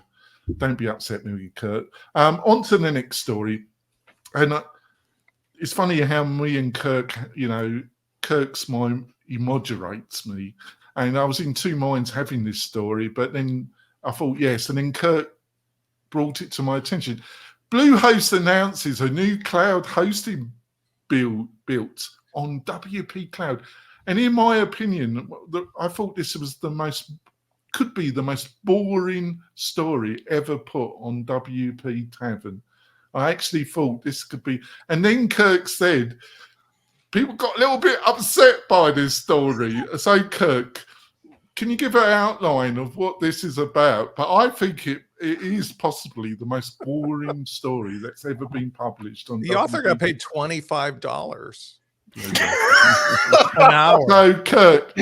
don't be upset with me, Kurt. On to the next story, and it's funny how me and Kirk, Kirk's he moderates me, and I was in two minds having this story, but then I thought yes, and then Kirk brought it to my attention. Bluehost announces a new cloud hosting built on WP Cloud. And in my opinion, I thought this was could be the most boring story ever put on WP Tavern. I actually thought this could be, and then Kirk said, people got a little bit upset by this story. So Kirk, can you give an outline of what this is about? But I think it is possibly the most boring story that's ever been published on The author got paid $25 an an hour. So Kirk,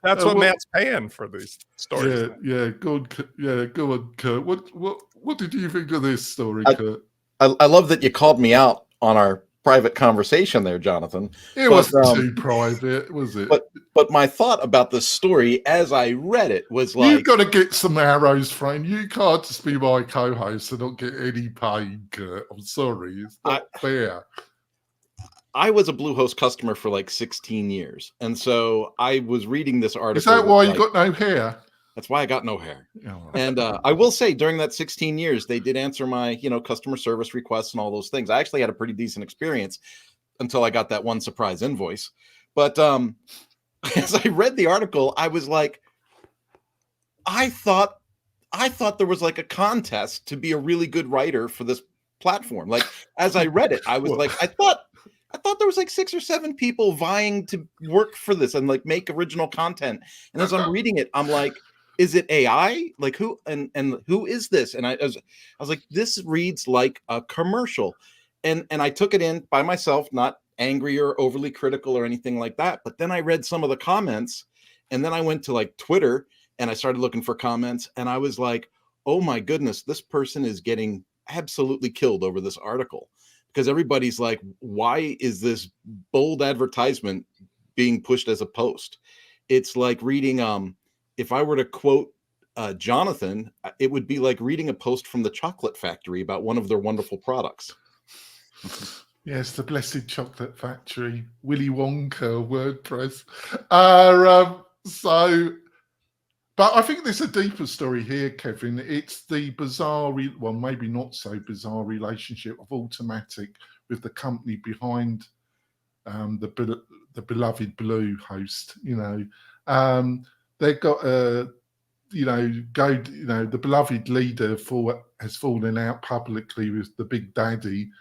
That's what Matt's paying for these stories. Yeah, good. Yeah, go on, Kurt. What did you think of this story, Kurt? I love that you called me out on our private conversation there, Jonathan. It wasn't too private, was it? But my thought about this story as I read it was like, you've got to get some arrows, friend. You can't just be my co-host and not get any pay, Kurt. I'm sorry, it's not fair. I was a Bluehost customer for like 16 years. And so I was reading this article. Is that why you got no hair? That's why I got no hair. Oh. And I will say during that 16 years, they did answer my, customer service requests and all those things. I actually had a pretty decent experience until I got that one surprise invoice. But as I read the article, I was like, I thought there was like a contest to be a really good writer for this platform. Like as I read it, I was like, I thought there was like 6 or 7 people vying to work for this and like make original content. And as I'm reading it, I'm like, is it AI? Like who and who is this? And I was like, this reads like a commercial. And I took it in by myself, not angry or overly critical or anything like that. But then I read some of the comments, and then I went to like Twitter and I started looking for comments, and I was like, oh my goodness, this person is getting absolutely killed over this article. Because everybody's like, why is this bold advertisement being pushed as a post? It's like reading, if I were to quote Jonathan, it would be like reading a post from the Chocolate Factory about one of their wonderful products. Yes, the Blessed Chocolate Factory, Willy Wonka, WordPress. But I think there's a deeper story here, Kevin. It's the bizarre, well, maybe not so bizarre relationship of Automatic with the company behind the beloved Bluehost. They've got the beloved leader has fallen out publicly with the big daddy,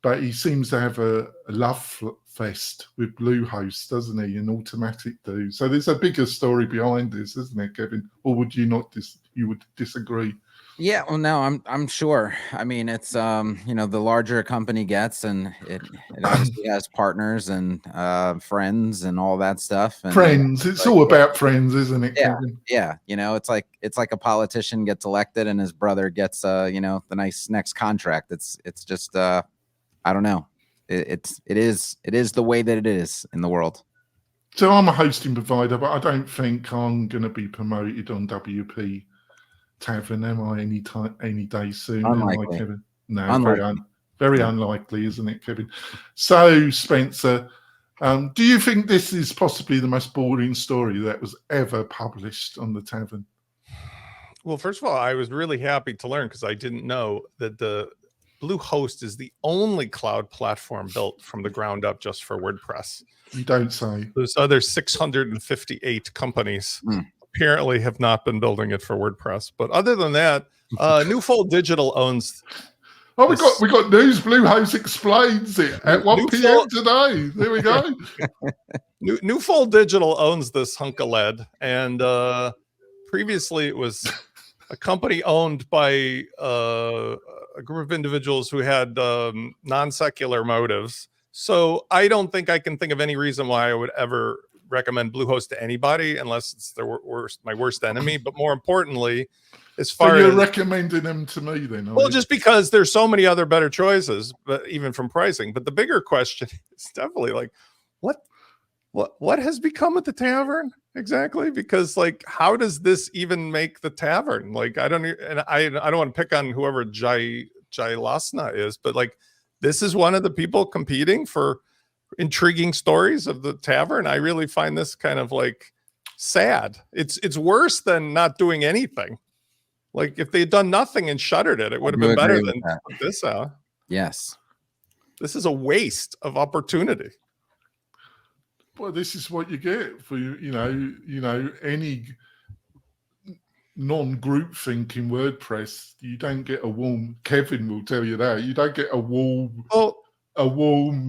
but he seems to have a love fest with Bluehost, doesn't he? And Automatic do. So there's a bigger story behind this, isn't there, Kevin? Or would you not? You would disagree? Yeah, well, no, I'm sure. I mean, it's the larger a company gets, and it obviously has partners and friends and all that stuff. And friends, it's all about friends, isn't it, Kevin? Yeah. It's like a politician gets elected and his brother gets the nice next contract. It's just I don't know. It is the way that it is in the world. So I'm a hosting provider, but I don't think I'm going to be promoted on WP Tavern, am I, any day soon? Unlikely. Am I, Kevin? No, Unlikely. very unlikely, isn't it, Kevin? So, Spencer, do you think this is possibly the most boring story that was ever published on the Tavern? Well, first of all, I was really happy to learn, because I didn't know that the Bluehost is the only cloud platform built from the ground up just for WordPress. You don't say. There's other 658 companies apparently have not been building it for WordPress. But other than that, Newfold Digital owns. Oh, we got news. Bluehost explains it at 1 p.m. today. There we go. Newfold Digital owns this hunk of lead, and previously it was a company owned by a group of individuals who had non-secular motives. So I don't think I can think of any reason why I would ever recommend Bluehost to anybody, unless it's my worst enemy. But more importantly, as far as you're as recommending them to me, then, well, just because there's so many other better choices, but even from pricing. But the bigger question is definitely like, what has become of the Tavern exactly? Because like, how does this even make the Tavern? Like, I don't want to pick on whoever Jai Lasna is, but like, this is one of the people competing for intriguing stories of the Tavern. I really find this kind of like sad. It's worse than not doing anything. Like if they had done nothing and shuttered it, it would have do been better agree with than that. put this out. Yes. This is a waste of opportunity. Well, this is what you get for any non-group think in WordPress. You don't get a warm. Kevin will tell you that you don't get a warm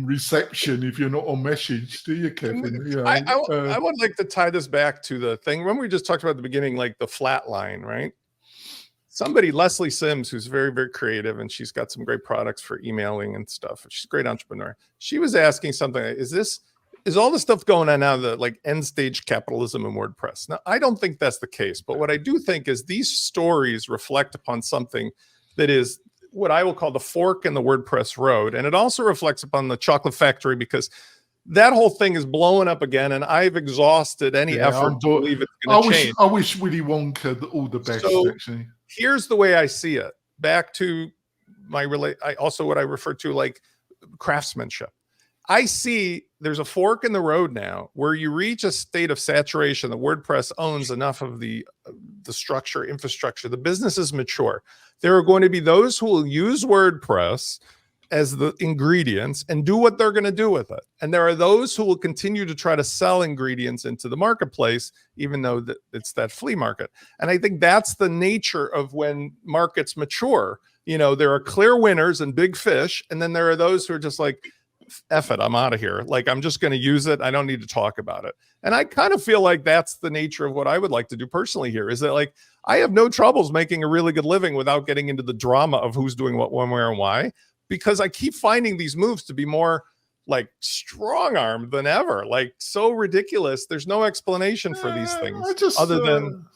reception if you're not on message, do you, Kevin? I would like to tie this back to the thing when we just talked about at the beginning, like the flat line, right? Somebody, Leslie Sims, who's very, very creative, and she's got some great products for emailing and stuff. She's a great entrepreneur. She was asking something like, is all the stuff going on now the like end stage capitalism in WordPress? Now, I don't think that's the case, but what I do think is these stories reflect upon something that is what I will call the fork in the WordPress road. And it also reflects upon the chocolate factory, because that whole thing is blowing up again, and I've exhausted any effort to believe it's going to change. I wish Willy Wonka all the best, actually. Here's the way I see it. Back to my also what I refer to like craftsmanship. I see there's a fork in the road now where you reach a state of saturation that WordPress owns enough of the structure, infrastructure. The business is mature. There are going to be those who will use WordPress as the ingredients and do what they're going to do with it. And there are those who will continue to try to sell ingredients into the marketplace, even though it's that flea market. And I think that's the nature of when markets mature. There are clear winners and big fish. And then there are those who are just like, F it, I'm out of here. Like, I'm just going to use it. I don't need to talk about it. And I kind of feel like that's the nature of what I would like to do personally here, is that like, I have no troubles making a really good living without getting into the drama of who's doing what, when, where, and why, because I keep finding these moves to be more like strong-armed than ever, like so ridiculous. There's no explanation for these things other than,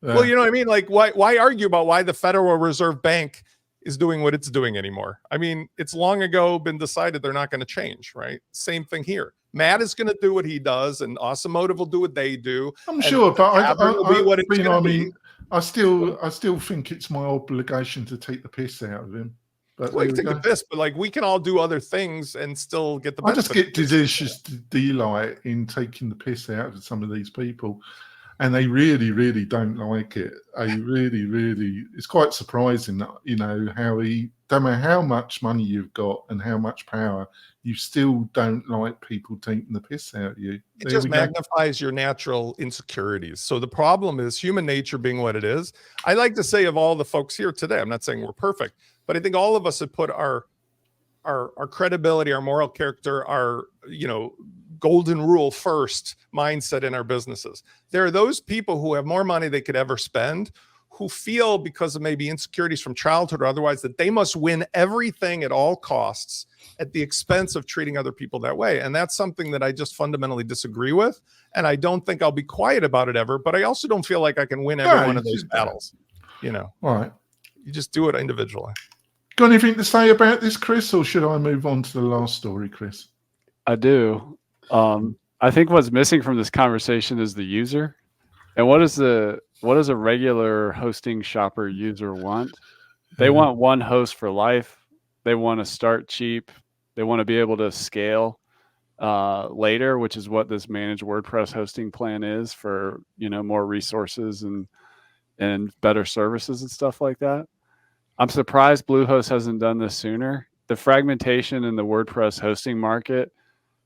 well, you know what I mean? Like, why argue about why the Federal Reserve Bank is doing what it's doing anymore? I mean, it's long ago been decided they're not going to change, right? Same thing here. Matt is going to do what he does, and Awesomotive will do what they do. I'm sure, but I still think it's my obligation to take the piss out of him. But well, you take the piss, but like we can all do other things and still get the benefit. I just get delicious delight in taking the piss out of some of these people. And they really, really don't like it. It's quite surprising that, how no matter how much money you've got and how much power, you still don't like people taking the piss out of you. It just magnifies your natural insecurities. So the problem is human nature being what it is. I like to say of all the folks here today, I'm not saying we're perfect, but I think all of us have put our credibility, our moral character, our, golden rule first mindset in our businesses. There are those people who have more money they could ever spend, who feel because of maybe insecurities from childhood or otherwise that they must win everything at all costs at the expense of treating other people that way. And that's something that I just fundamentally disagree with. And I don't think I'll be quiet about it ever, but I also don't feel like I can win every one of those battles. All right. You just do it individually. Got anything to say about this, Chris, or should I move on to the last story, Chris? I do. I think what's missing from this conversation is the user. And what does a regular hosting shopper user want? They want one host for life. They want to start cheap. They want to be able to scale later, which is what this managed WordPress hosting plan is for, more resources and better services and stuff like that. I'm surprised Bluehost hasn't done this sooner. The fragmentation in the WordPress hosting market,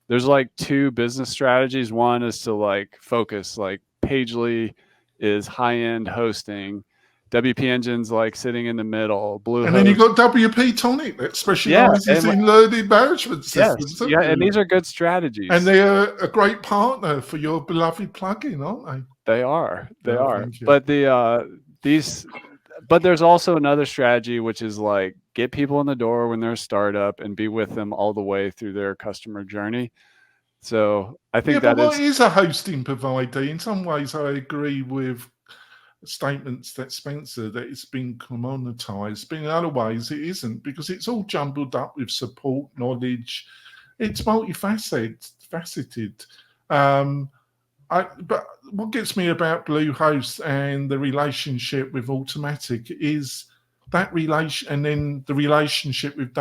there's like two business strategies. One is to like focus, like Pagely is high-end hosting. WP Engine's like sitting in the middle. Bluehost. And then you've got WP-Tonic that specializes in learning management systems. Yes, and these are good strategies. And they're a great partner for your beloved plugin, aren't they? They are. But but there's also another strategy, which is like get people in the door when they're a startup and be with them all the way through their customer journey. So I think what is a hosting provider? In some ways, I agree with statements that Spencer, that it's been commoditized, but in other ways it isn't, because it's all jumbled up with support, knowledge. It's multifaceted. But what gets me about Bluehost and the relationship with Automatic is that relation, and then the relationship with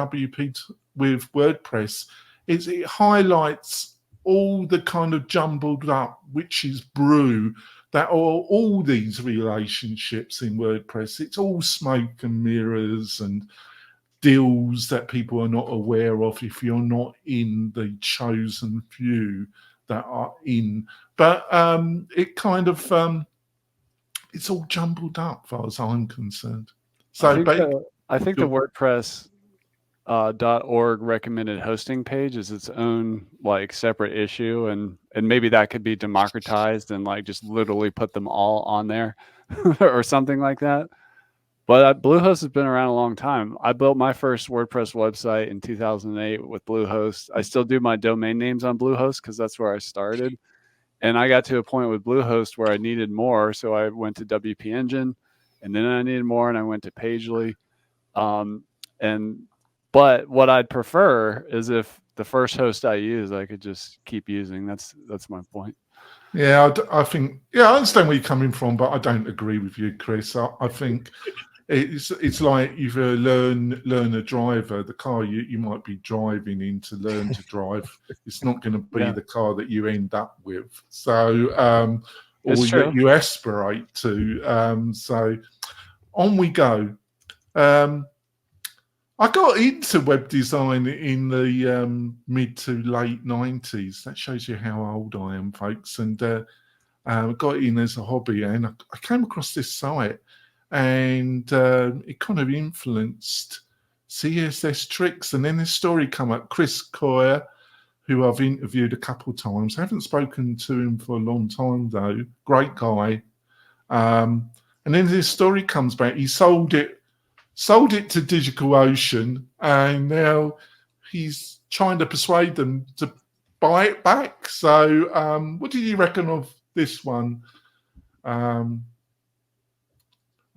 with WordPress, is it highlights all the kind of jumbled up witch's brew that are all these relationships in WordPress. It's all smoke and mirrors and deals that people are not aware of if you're not in the chosen few that are in. But it kind of it's all jumbled up as far as I'm concerned. So I think the WordPress .org recommended hosting page is its own like separate issue, and maybe that could be democratized and like just literally put them all on there or something like that. But Bluehost has been around a long time. I built my first WordPress website in 2008 with Bluehost. I still do my domain names on Bluehost because that's where I started. And I got to a point with Bluehost where I needed more, so I went to WP Engine, and then I needed more, and I went to Pagely. But what I'd prefer is if the first host I use, I could just keep using. That's my point. Yeah, I think, I understand where you're coming from, but I don't agree with you, Chris. I think it's like if you learn a driver, the car you might be driving in to learn to drive, it's not going to be the car that you end up with. So, or that you aspirate to. So on we go. I got into web design in the mid to late 90s. That shows you how old I am, folks. And got in as a hobby, and I came across this site, and it kind of influenced CSS-Tricks. And then this story come up, Chris Coyier, who I've interviewed a couple of times. I haven't spoken to him for a long time, though. Great guy. And then this story comes back. He sold it to DigitalOcean, and now he's trying to persuade them to buy it back. So what did you reckon of this one? I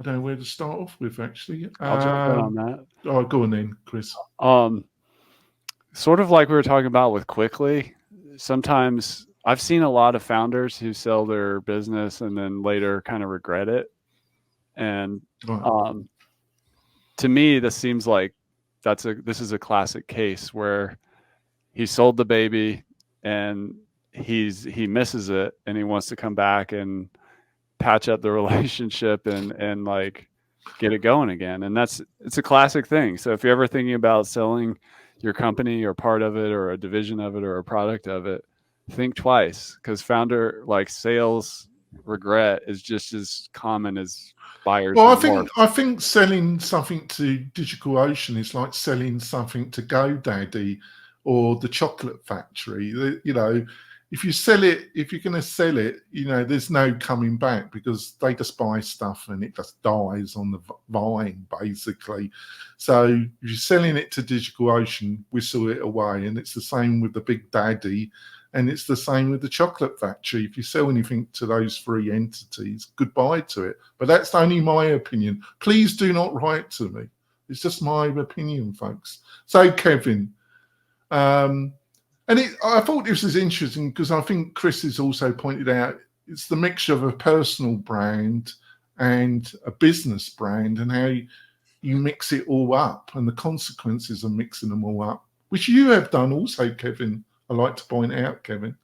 don't know where to start off with, actually. I'll jump in on that. Oh, go on then, Chris. Sort of like we were talking about with Cwicly, sometimes I've seen a lot of founders who sell their business and then later kind of regret it. And to me, this seems like this is a classic case where he sold the baby and he misses it, and he wants to come back and patch up the relationship and like get it going again. And it's a classic thing. So if you're ever thinking about selling your company or part of it or a division of it or a product of it, think twice, because founder like sales regret is just as common as buyers. Well, I think selling something to DigitalOcean is like selling something to GoDaddy or the Chocolate Factory. You know, if you're going to sell it, you know, there's no coming back, because they just buy stuff and it just dies on the vine, basically. So if you're selling it to DigitalOcean, whistle it away. And it's the same with the Big Daddy, and it's the same with the Chocolate Factory. If you sell anything to those three entities, goodbye to it. But that's only my opinion. Please do not write to me. It's just my opinion, folks. So, Kevin, I thought this was interesting because I think Chris has also pointed out it's the mixture of a personal brand and a business brand, and how you mix it all up and the consequences of mixing them all up, which you have done also, Kevin. I like to point out, Kevin.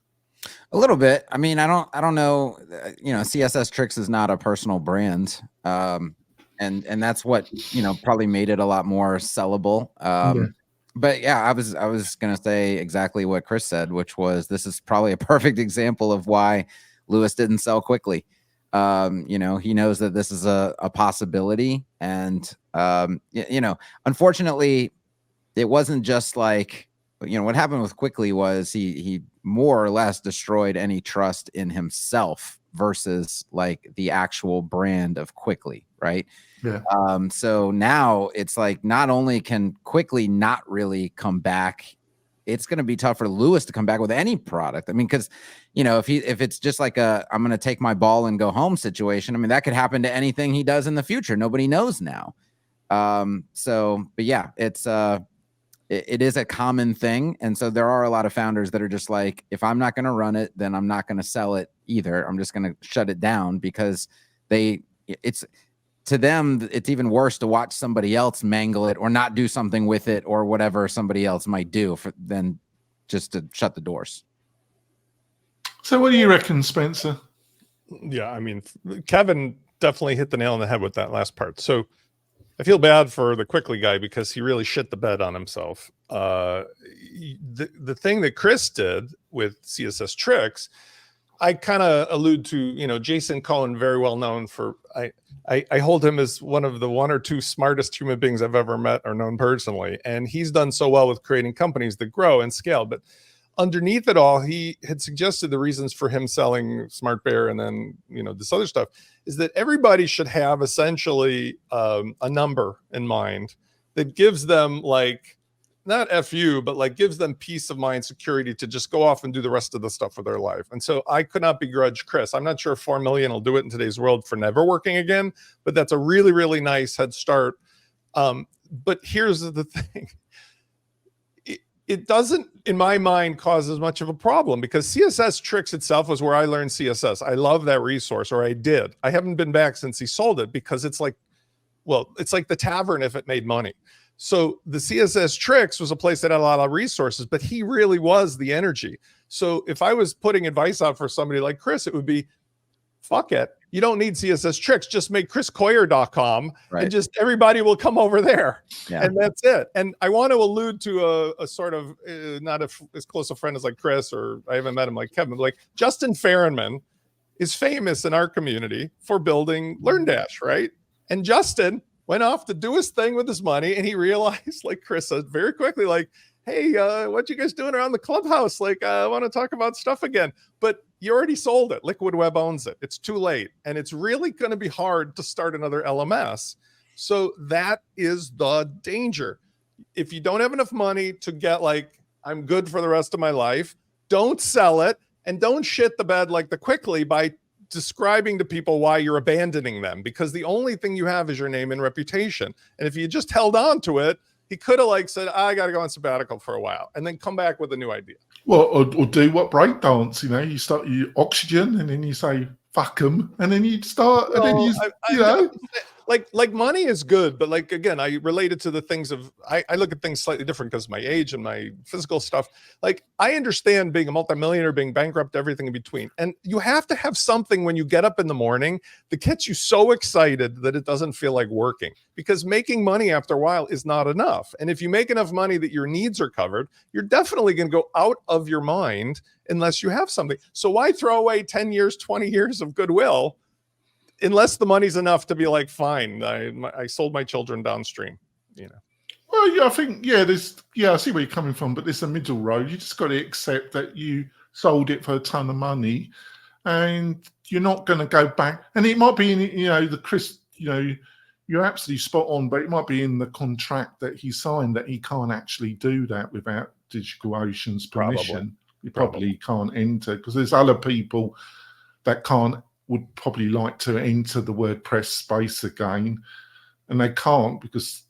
A little bit. I mean, I don't know. You know, CSS-Tricks is not a personal brand, and that's what, you know, probably made it a lot more sellable. But yeah, I was gonna say exactly what Chris said, which was this is probably a perfect example of why Lewis didn't sell Cwicly. You know, he knows that this is a possibility, and you know, unfortunately, it wasn't just like, you know, what happened with Cwicly was he more or less destroyed any trust in himself versus like the actual brand of Cwicly, right? Yeah. So now it's like, not only can Cwicly not really come back, it's going to be tough for Lewis to come back with any product. I mean, because, you know, if it's just like I'm going to take my ball and go home situation, I mean, that could happen to anything he does in the future. Nobody knows now. So, but yeah, it is a common thing. And so there are a lot of founders that are just like, if I'm not going to run it, then I'm not going to sell it either. I'm just going to shut it down, because to them, it's even worse to watch somebody else mangle it or not do something with it or whatever somebody else might do than just to shut the doors. So what do you reckon, Spencer? Yeah, I mean, Kevin definitely hit the nail on the head with that last part. So I feel bad for the Cwicly guy because he really shit the bed on himself. The thing that Chris did with CSS-Tricks, I kind of allude to, you know, Jason Cohen, very well known for, I hold him as one of the 1 or 2 smartest human beings I've ever met or known personally. And he's done so well with creating companies that grow and scale. But underneath it all, he had suggested the reasons for him selling Smart Bear and then, you know, this other stuff is that everybody should have essentially a number in mind that gives them, like, not FU, but like gives them peace of mind, security to just go off and do the rest of the stuff of their life. And so I could not begrudge Chris. I'm not sure if 4 million will do it in today's world for never working again, but that's a really, really nice head start. But here's the thing. It doesn't, in my mind, cause as much of a problem because CSS-Tricks itself was where I learned CSS. I love that resource, or I did. I haven't been back since he sold it because it's like, well, it's like the tavern if it made money. So the CSS-Tricks was a place that had a lot of resources, but he really was the energy. So if I was putting advice out for somebody like Chris, it would be, fuck it. You don't need CSS-Tricks. Just make chriscoyier.com and just everybody will come over there. Yeah. And that's it. And I want to allude to a sort of, not as close a friend as like Chris, or I haven't met him like Kevin, but like Justin Farrenman is famous in our community for building LearnDash, right? And Justin went off to do his thing with his money, and he realized, like Chris said, very quickly, like, hey, what you guys doing around the clubhouse? Like, I want to talk about stuff again. But you already sold it. Liquid Web owns it. It's too late. And it's really going to be hard to start another LMS. So that is the danger. If you don't have enough money to get like, I'm good for the rest of my life, don't sell it, and don't shit the bed like the Cwicly by describing to people why you're abandoning them, because the only thing you have is your name and reputation. And if you just held on to it, he could have like said, I got to go on sabbatical for a while and then come back with a new idea. Well, or do what breakdance, you know, you start you oxygen and then you say, fuck them. And then you start, and then you know. Like money is good, but like, again, I relate it to the things of, I look at things slightly different because of my age and my physical stuff. Like, I understand being a multimillionaire, being bankrupt, everything in between. And you have to have something when you get up in the morning that gets you so excited that it doesn't feel like working, because making money after a while is not enough. And if you make enough money that your needs are covered, you're definitely going to go out of your mind unless you have something. So why throw away 10 years, 20 years of goodwill unless the money's enough to be like, fine, I sold my children downstream, you know? Well, yeah, I think, I see where you're coming from, but there's a middle road. You just got to accept that you sold it for a ton of money and you're not going to go back. And it might be in, you know, you're absolutely spot on, but it might be in the contract that he signed that he can't actually do that without DigitalOcean's permission. You probably can't enter, because there's other people that would probably like to enter the WordPress space again, and they can't because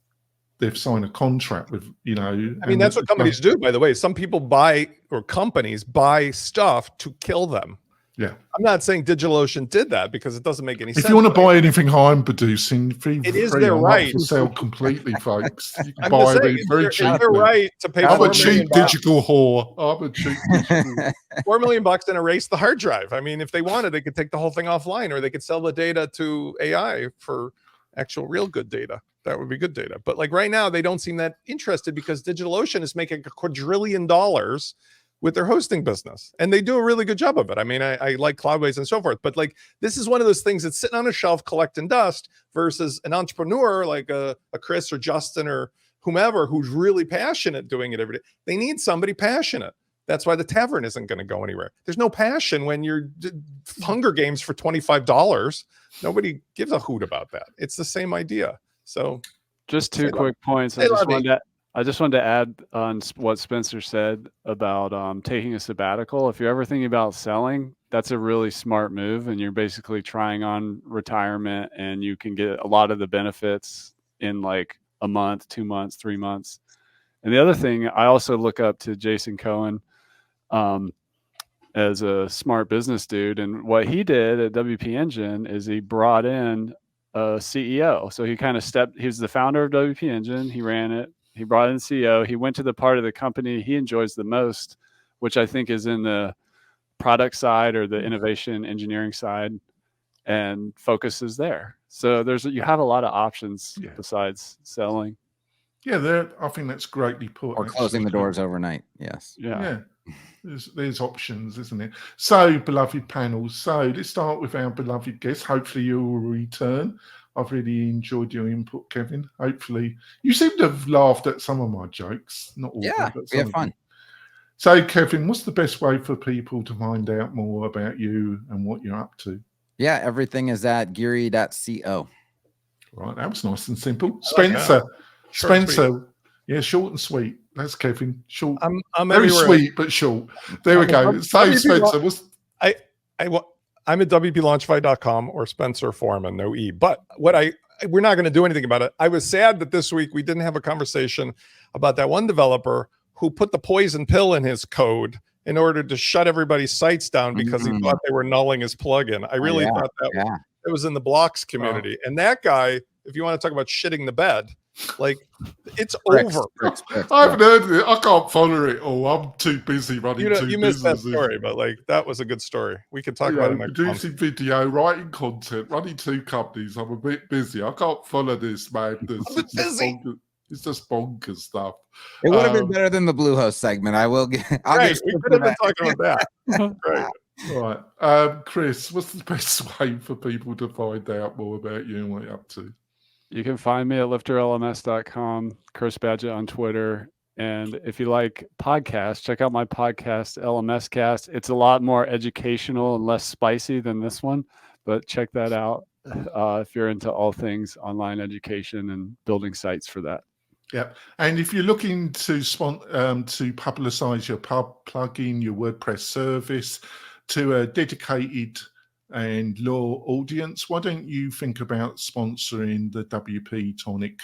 they've signed a contract with, you know. I mean, that's what companies do, by the way. Some people companies buy stuff to kill them. Yeah. I'm not saying DigitalOcean did that because it doesn't make any sense. If you want to buy anything I'm producing, it is their right to sell completely, folks. You can I'm buy saying, it very cheaply. Their right to pay. I'm a cheap digital whore. I'm a cheap digital $4 million and erase the hard drive. I mean, if they wanted, they could take the whole thing offline, or they could sell the data to AI for actual real good data. That would be good data. But like right now, they don't seem that interested because DigitalOcean is making $1 quadrillion with their hosting business, and they do a really good job of it. I mean, I like Cloudways and so forth, but like, this is one of those things that's sitting on a shelf collecting dust versus an entrepreneur like a Chris or Justin or whomever who's really passionate doing it every day. They need somebody passionate. That's why the tavern isn't going to go anywhere. There's no passion when you're Hunger Games for $25. Nobody gives a hoot about that. It's the same idea. So just 2 quick points. I just wanted to add on what Spencer said about taking a sabbatical. If you're ever thinking about selling, that's a really smart move, and you're basically trying on retirement, and you can get a lot of the benefits in like a month, 2 months, 3 months. And the other thing, I also look up to Jason Cohen as a smart business dude. And what he did at WP Engine is he brought in a CEO. So he kind of he was the founder of WP Engine. He ran it. He brought in the CEO. He went to the part of the company he enjoys the most, which I think is in the product side or the innovation engineering side and focuses there. So you have a lot of options besides selling. Yeah, I think that's greatly put. Or closing the doors overnight. Yes. Yeah. There's options, isn't it? So, beloved panel, so let's start with our beloved guest. Hopefully you will return. I've really enjoyed your input, Kevin. Hopefully you seem to have laughed at some of my jokes. Not all of them, but we have fun. So, Kevin, what's the best way for people to find out more about you and what you're up to? Yeah, everything is at geary.co. Right, that was nice and simple. Spencer, yeah, short and sweet. That's Kevin. Short. I'm very everywhere. Sweet but short. There we go. So, Spencer, I'm at WP-Launchify.com or Spencer Foreman, no E. But we're not going to do anything about it. I was sad that this week we didn't have a conversation about that one developer who put the poison pill in his code in order to shut everybody's sites down because he thought they were nulling his plugin. I really thought that it was in the blocks community. And that guy, if you want to talk about shitting the bed, like it's over. I haven't heard it. I can't follow it all. I'm too busy running two you missed businesses. That story, but like that was a good story. We could talk about it next month. Producing video, writing content, running two companies. I'm a bit busy. I can't follow this, man. It's just bonkers stuff. It would have been better than the Bluehost segment. We could have been talking about that. Great. Right. Chris, what's the best way for people to find out more about you and what you're up to? You can find me at lifterlms.com, Chris Badgett on Twitter. And if you like podcasts, check out my podcast, LMS Cast. It's a lot more educational and less spicy than this one, but check that out if you're into all things online education and building sites for that. Yep. And if you're looking to publicize your plugin, your WordPress service to a dedicated and loyal audience, why don't you think about sponsoring the WP-Tonic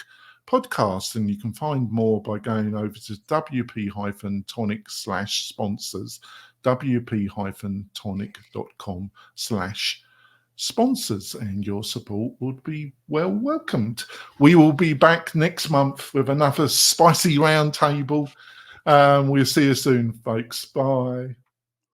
podcast? And you can find more by going over to WP-Tonic/sponsors, WP-Tonic.com/sponsors, and your support would be well welcomed. We will be back next month with another spicy roundtable. We'll see you soon, folks. Bye.